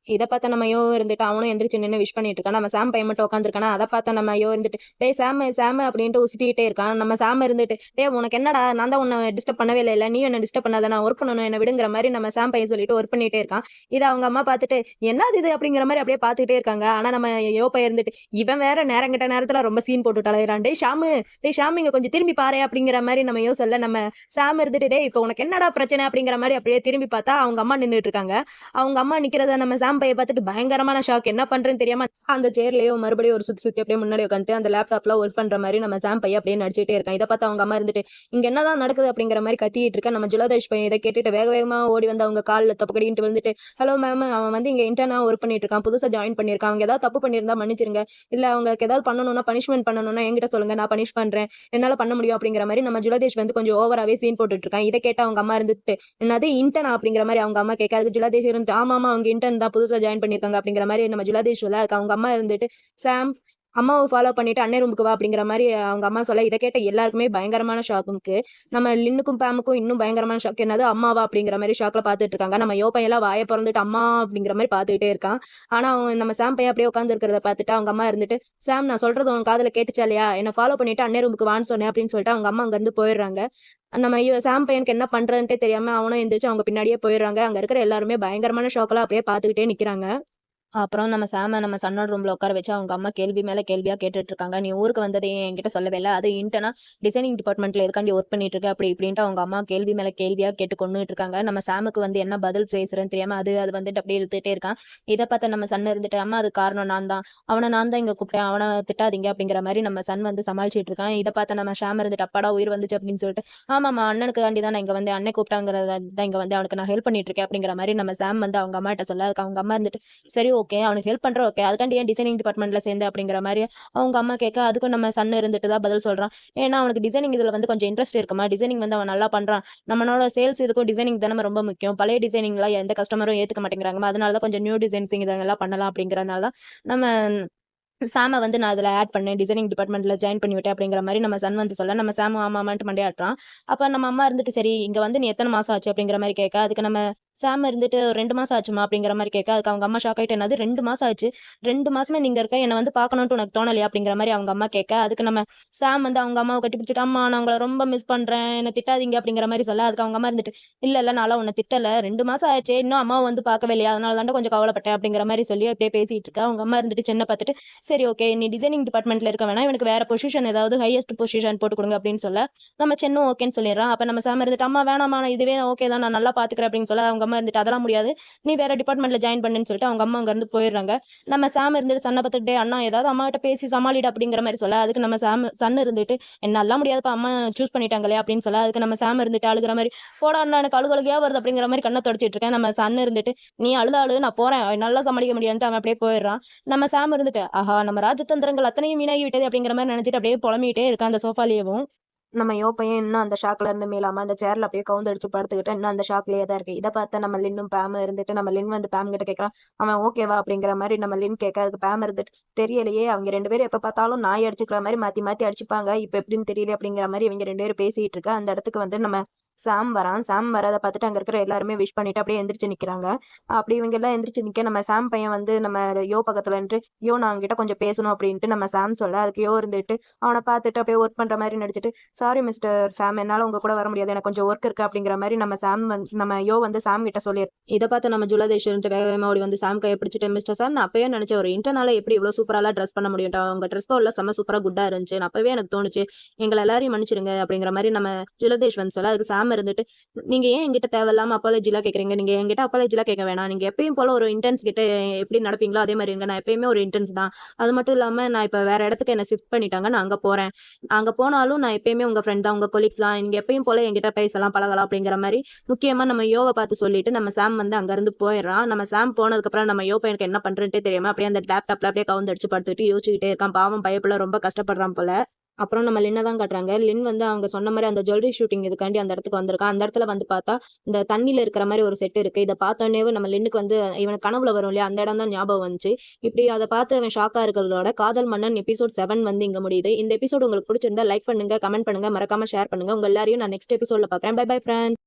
இதை பார்த்த நம்ம யோ இருந்துட்டு அவனும் எந்திரிச்சு நின்று விஷ் பண்ணிட்டு இருக்கான். நம்ம சாம் பையன் மட்டும் உட்காந்துருக்கானா, அதை பார்த்த நம்ம யோ இருந்துட்டு, டே சாம் அப்படின்ட்டு உசுப்பிக்கிட்டே இருக்கான். நம்ம சாம் இருந்துட்டு, டே உனக்கு என்னடா, நான் தான் உன்னை டிஸ்டர்ப் பண்ணவே இல்லை, நீ என்ன டிஸ்டர்ப் பண்ணாத, நான் ஒர்க் பண்ணணும் என்ன விடுங்கிற மாதிரி நம்ம சாம் பையன் சொல்லிட்டு ஒர்க் பண்ணிட்டே இருக்கான். இதை அவங்க அம்மா பார்த்துட்டு, என்னது இது அப்படிங்கிற மாதிரி அப்படியே பார்த்துக்கிட்டே இருக்காங்க. ஆனா நம்ம யோ பையன் இருந்துட்டு, இவன் வேற நேரங்கிட்ட நேரத்துல ரொம்ப சீன் போட்டு அலையிறான், டே ஷாமு இங்க கொஞ்சம் திரும்பி பாரு அப்படிங்கிற மாதிரி நம்ம யோ சொல்ல, நம்ம சாம் இருந்துட்டு, டே இப்போ உனக்கு என்னடா பிரச்சனை அப்படிங்கிற மாதிரி அப்படியே திரும்பி பார்த்தா அவங்க அம்மா நின்றுட்டு இருக்காங்க. அவங்க அம்மா நிக்கிறத நம்ம சாம் பைய பார்த்துட்டு பயங்கரமான ஷாக், என்ன பண்றேன்னு தெரியாம அந்த சேர்லயோ மறுபடியும் ஒரு சுத்தி அப்படியே முன்னாடி உட்காந்து அந்த லேப்டாப்ல ஒர்க் பண்ற மாதிரி நம்ம சாம் பைய அப்படியே நடிச்சிட்டே இருக்கான். இதை பார்த்து அவங்க அம்மா இருந்துட்டு, இங்க என்னதான் நடக்குது அப்படிங்கிற மாதிரி கத்திட்டு இருக்க. நம்ம ஜுலதேஷ் பையன் இதை கேட்டுட்டு வேக வேகமா ஓடி வந்து அவங்க காலில் தப்புக்கடிட்டு வந்துட்டு, ஹலோ மேம், அவன் வந்து இங்க இன்டர்னா ஒர்க் பண்ணிட்டு இருக்கான், புதுசா ஜாயின் பண்ணிருக்கான், அவங்க ஏதாவது தப்பு பண்ணியிருந்தா மன்னிச்சிருங்க, இல்ல அவங்களுக்கு ஏதாவது பண்ணணும்னா பனிஷ்மெண்ட் பண்ணணும்னா என்கிட்ட சொல்லுங்க, நான் பனிஷ் பண்றேன், என்னால பண்ண முடியும் அப்படிங்கிற மாதிரி நம்ம ஜுலதேஷ் வந்து கொஞ்சம் ஓவராவே சீன் போட்டுட்டு இருக்கான். இதை கேட்ட அவங்க அம்மா இருந்துட்டு, என்னது இன்டர்னா அப்படிங்கிற மாதிரி அவங்க அம்மா கேட்க, அதுக்கு ஜுலதேஷ் இருந்துட்டு, ஆமா அவங்க இன்டர்ன் தான் புதுசா ஜாயின் பண்ணிருக்காங்க அப்படிங்கிற மாதிரி நம்ம ஜுலதேஷ் சொல்ல, அதுக்கு அவங்க அம்மா இருந்துட்டு, சாம் அம்மாவை ஃபாலோ பண்ணிட்டு அண்ணே ரூமுக்கு வா அப்படிங்கிற மாதிரி அவங்க அம்மா சொல்ல, இதை கேட்ட எல்லாருக்குமே பயங்கரமான ஷாக்கு. நம்ம லின்னுக்கும் பேமுக்கும் இன்னும் பயங்கரமான ஷாக், என்னது அம்மாவா அப்படிங்கிற மாதிரி ஷாக்ல பார்த்துட்டு இருக்காங்க. நம்ம யோ பையெல்லாம் வாயை பிறந்துட்டு அம்மா அப்படிங்கிற மாதிரி பார்த்துக்கிட்டே இருக்கான். ஆனா அவன் நம்ம சாம் பையன் அப்படியே உட்காந்து இருக்கிறத பார்த்துட்டு அவங்க அம்மா இருந்துட்டு, சாம் நான் சொல்றது உன் காதுல கேட்டுச்சா இல்லையா, என்ன ஃபாலோ பண்ணிட்டு அண்ணே ரூமுக்கு வான்னு சொன்னேன் அப்படின்னு சொல்லிட்டு அவங்க அம்மா அங்க இருந்து போயிடுறாங்க. நம்ம சாம் பையனுக்கு என்ன பண்றதுன்ட்டே தெரியாம அவனும் எந்திரிச்சு அவங்க பின்னாடியே போயிடுறாங்க. அங்க இருக்கிற எல்லாருமே பயங்கரமான ஷாக்ல அப்படியே பார்த்துக்கிட்டே நிக்கிறாங்க. அப்புறம் நம்ம சாம நம்ம சன்னோட ரூம்ல உட்கார வச்சு அவங்க அம்மா கேள்வி மேல கேள்வியா கேட்டுட்டு இருக்காங்க. நீ ஊருக்கு வந்ததே என்கிட்ட சொல்லவே இல்லை, அது இன்டர்னா டிசைனிங் டிபார்ட்மெண்ட்ல எதுக்காண்டி ஒர்க் பண்ணிட்டு இருக்க அப்படி இப்படின்ட்டு அவங்க அம்மா கேள்வி மேல கேள்வியா கேட்டு கொண்டுட்டு இருக்காங்க. நம்ம சாமுக்கு வந்து என்ன பதில் பேசுறேன்னு தெரியாம அது வந்துட்டு அப்படியே இழுத்துட்டே இருக்கான். இதை பார்த்த நம்ம சன் இருந்துட்டு, அம்மா அது காரணம் நான் தான், அவனை நான் தான் இங்க கூப்பிட்டேன், அவனை திட்டாதீங்க அப்படிங்கிற மாதிரி நம்ம சன் வந்து சமாளிச்சிட்டு இருக்கான். இதை பார்த்த நம்ம ஷாம் இருந்துட்டு, அப்பாடா உயிர் வந்துச்சு அப்படின்னு சொல்லிட்டு, ஆமாம்மா அண்ணனுக்கு காண்டி தான் நான் இங்க வந்து அண்ணன் கூப்பிட்டாங்கிறத தான் இங்க வந்து அவனுக்கு நான் ஹெல்ப் பண்ணிட்டு இருக்கேன் அப்படிங்கிற மாதிரி நம்ம சாம் வந்து அவங்க அம்மா கிட்ட சொல்ல, அதுக்கு அவங்க அம்மா இருந்துட்டு, சரி ஓகே அவனுக்கு ஹெல்ப் பண்ற ஓகே, அதுக்காண்டி ஏன் டிசைனிங் டிபார்ட்மெண்ட்ல சேர்ந்து அப்படிங்கிற மாதிரி அவங்க அம்மா கேட்க, அதுக்கும் நம்ம சன் இருந்துட்டு தான் பதில் சொல்றான். ஏன்னா அவனுக்கு டிசைனிங் இதுல வந்து கொஞ்சம் இன்ட்ரெஸ்ட் இருக்குமா, டிசைனிங் வந்து அவன் நல்லா பண்றான், நம்மளோட சேல்ஸ் இதுக்கும் டிசைனிங் தானே ரொம்ப முக்கியம், பழைய டிசைனிங்லாம் எந்த கஸ்டமரும் ஏத்துக்க மாட்டேங்கிறாங்க, அதனாலதான் கொஞ்சம் நியூ டிசைன்ஸிங் இதெல்லாம் பண்ணலாம் அப்படிங்கறதுனால தான் நம்ம சாம வந்து நான் அதில் ஆட் பண்ணேன், டிசைனிங் டிபார்ட்மெண்ட்ல ஜாயின் பண்ணி விட்டேன் அப்படிங்கிற மாதிரி நம்ம சன் வந்து சொல்ல, நம்ம சாம் ஆமாமான்ட்டு மண்டையாட்டுறான். அப்போ நம்ம அம்மா இருந்துட்டு, சரி இங்க வந்து நீ எத்தனை மாசம் ஆச்சு அப்படிங்கிற மாதிரி கேட்க, அதுக்கு நம்ம சாம் இருந்துட்டு 2 மாசம் ஆச்சுமா அப்படிங்கிற மாதிரி கேட்க, அதுக்கு அவங்க அம்மா ஷாக் ஆயிட்டு, என்னது 2 மாசம் ஆச்சு, 2 மாசமே நீங்க இருக்க, என்ன வந்து பார்க்கணும்னு உனக்கு தோணலையா அப்படிங்கிற மாதிரி அவங்க அம்மா கேட்க, அதுக்கு நம்ம சாம் வந்து அவங்க அம்மாவை கட்டி பிடிச்சிட்டு, அம்மா நான் உங்களை ரொம்ப மிஸ் பண்றேன், என்ன திட்டாதீங்க அப்படிங்கிற மாதிரி சொல்ல, அதுக்கு அவங்க அம்மா இருந்துட்டு, இல்ல இல்ல நான்லாம் உன்னை திட்டல, 2 மாசம் ஆச்சு, இன்னும் அம்மாவை வந்து பார்க்கவே இல்லையா, அதனால தான் கொஞ்சம் கவலைப்பட்டேன் அப்படிங்கிற மாதிரி சொல்லி அப்படியே பேசிட்டு இருக்கா. அவங்க அம்மா இருந்துட்டு சென்னை பார்த்துட்டு, சரி ஓகே நீ டிசைனிங் டிபார்ட்மெண்ட்ல இருக்க வேணாம், இவனுக்கு வேற பொசிஷன் ஏதாவது ஹையஸ்ட் பொசிஷன் போட்டு கொடுங்க அப்படின்னு சொல்ல, நம்ம சென்னும் ஓகேன்னு சொல்லிடுறான். அப்ப நம்ம சாம் இருந்துட்டு, அம்மா வேணாம்மா நான் இதுவே ஓகே தான், நான் நல்லா பாத்துக்கிறேன் அப்படின்னு சொல்ல, அவங்க அம்மா இருந்துட்டு அதெல்லாம் முடியாது, நீ வேற டிபார்ட்மெண்ட்ல ஜாயின் பண்ணுன்னு சொல்லிட்டு அவங்க அம்மா அங்க இருந்து போயிடுறாங்க. நம்ம சாம் இருந்துட்டு சன்ன பார்த்துட்டு, "டேய் அண்ணா ஏதாவது அம்மா கிட்ட பேசி சமாளிடா அப்படிங்கிற மாதிரி சொல்ல, அதுக்கு நம்ம சன் இருந்துட்டு, என்னாலாம் முடியாதுப்பா அம்மா சூஸ் பண்ணிட்டாங்களே அப்படின்னு சொல்ல, அதுக்கு நம்ம சாம் இருந்துட்டு அழுகுற மாதிரி, போடா அண்ணா எனக்கு அழுகழுகையா வருது அப்படிங்கிற மாதிரி கண்ணை தொடச்சிட்டு இருக்கேன். நம்ம சன் இருந்துட்டு, நீ அழுத அழு நான் போறேன், நல்லா சமாளிக்க முடியாதுன்ட்டு அவன் அப்படியே போயிடுறான். நம்ம சாம் இருந்துட்டு, ஆஹா நம்ம ராஜதந்திரங்கள் அத்தனையும் வீணாகி விட்டது அப்படிங்கிற மாதிரி நினைச்சிட்டு அப்படியே புலம்பிட்டே இருக்கான் அந்த சோஃபாலேயேவும். நம்ம பையன் இன்னும் அந்த ஷாக்ல இருந்து மீளாம அந்த சேர்ல அப்படியே கவுந்தடிச்சு படுத்துக்கிட்டு இன்னும் அந்த ஷாக்லயே தான் இருக்கு. இதை பார்த்து நம்ம லின்னும் பேம் இருந்துட்டு நம்ம லின் வந்து பேம் கிட்ட கேட்கறான். அவன் ஓகேவா அப்படிங்கிற மாதிரி நம்ம லின் கேட்க, அதுக்கு பேம் இருந்துட்டு தெரியலையே, அவங்க 2 பேரும் எப்ப பார்த்தாலும் நாய் அடிச்சுக்கிற மாதிரி மாத்தி மாத்தி அடிச்சுப்பாங்க, இப்ப எப்படின்னு தெரியல அப்படிங்கிற மாதிரி இவங்க 2 பேரும் பேசிட்டு இருக்க அந்த இடத்துக்கு வந்து நம்ம சாம் வரான். சாம் வரதை பார்த்துட்டு அங்க இருக்கிற எல்லாருமே விஷ் பண்ணிட்டு அப்படியே எந்திரிச்சு நிக்கிறாங்க. அப்படி இவங்க எல்லாம் எந்திரிச்சு நிக்க நம்ம சாம் பையன் வந்து நம்ம யோ பக்கத்துல நின்று, யோ நான் அவன்கிட்ட கொஞ்சம் பேசணும் அப்படின்ட்டு நம்ம சாம் சொல்ல, அதுக்கு யோ இருந்துட்டு அவனை பார்த்துட்டு அப்படியே ஒர்க் பண்ற மாதிரி நடிச்சிட்டு, சாரி மிஸ்டர் சாம் என்னால உங்க கூட வர முடியாது, எனக்கு கொஞ்சம் ஒர்க் இருக்கு அப்படிங்கிற மாதிரி நம்ம சாம் வந்து நம்ம யோ வந்து சாம் கிட்ட சொல்லி, இதை பார்த்து நம்ம ஜுவலதேஷ் வேக வேகமா ஓடி வந்து சாம் கையை பிடிச்சிட்டு, மிஸ்டர் சாம் நான் அப்பயே நினைச்ச ஒரு இன்டர்னால எப்படி இவ்வளவு சூப்பராலாம் ட்ரெஸ் பண்ண முடியும், உங்க ட்ரெஸ் கோட்ல செம்ம சூப்பரா குட்டா இருந்துச்சு, நான் அப்பவே எனக்கு தோணுச்சு, எங்களை எல்லாரையும் மன்னிச்சிருங்க அப்படிங்கிற மாதிரி நம்ம ஜுவலதேஷ் வந்து சொல்ல, அதுக்கு சாம் இருந்துட்டு, நீங்க ஏன் என்கிட்ட தேவையில்லாம அப்பாலஜிலாம் கேக்குறீங்க, நீங்க என்கிட்ட அப்பாலஜிலாம் கேட்க வேணாம், நீங்க எப்பயும் போல ஒரு இன்டென்ஸ் கிட்ட எப்படி நடப்பீங்களோ அதே மாதிரி இருங்க, நான் எப்பயுமே ஒரு இன்டென்ஸ் தான், அது மட்டும் இல்லாம நான் இப்ப வேற இடத்துக்கு என்ன ஷிஃப்ட் பண்ணிட்டாங்க, நான் அங்க போறேன், அங்க போனாலும் நான் எப்பயுமே உங்க ஃப்ரெண்ட் தான், உங்க கொலீக் தான், நீங்க எப்பயும் போல என்கிட்ட பேசலாம் பழகலாம் அப்படிங்கிற மாதிரி முக்கியமா நம்ம யோவை பார்த்து சொல்லிட்டு நம்ம சாம் வந்து அங்க இருந்து போயிடுறான். நம்ம சாம் போனதுக்கு அப்புறம் நம்ம யோ பையனுக்கு என்ன பண்றேன்ட்டே தெரியாம அப்படியே அந்த லேப்டாப்ல அப்படியே கவுந்தடிச்சு படுத்துட்டு யோசிச்சுக்கிட்டே இருக்கான். பாவம் பயப்புல ரொம்ப கஷ்டப்படுறான் போல. அப்புறம் நம்ம லின்ன தான் காட்டுறாங்க. லின் வந்து அவங்க சொன்ன மாதிரி அந்த ஜுவல்லரி ஷூட்டிங் இதுக்காண்டி அந்த இடத்துக்கு வந்திருக்கான். அந்த இடத்துல வந்து பார்த்தா இந்த தண்ணியில இருக்கிற மாதிரி ஒரு செட் இருக்கு. இதை பார்த்தோன்னேவே நம்ம லின்னுக்கு வந்து இவனுக்கு கனவுல வரும் இல்லையா, அந்த இடம் தான் ஞாபகம் வந்துச்சு. இப்படி அதை பார்த்து அவன் ஷாக்கா இருக்கிறதோட காதல் மன்னன் எபிசோட் 7 வந்து இங்க முடியுது. இந்த எபிசோட் உங்களுக்கு பிடிச்சிருந்தா லைக் பண்ணுங்க, கமெண்ட் பண்ணுங்க, மறக்காம ஷேர் பண்ணுங்க. உங்க எல்லாரையும் நான் நெக்ஸ்ட் எபிசோட்ல பார்க்குறேன். Bye bye friends.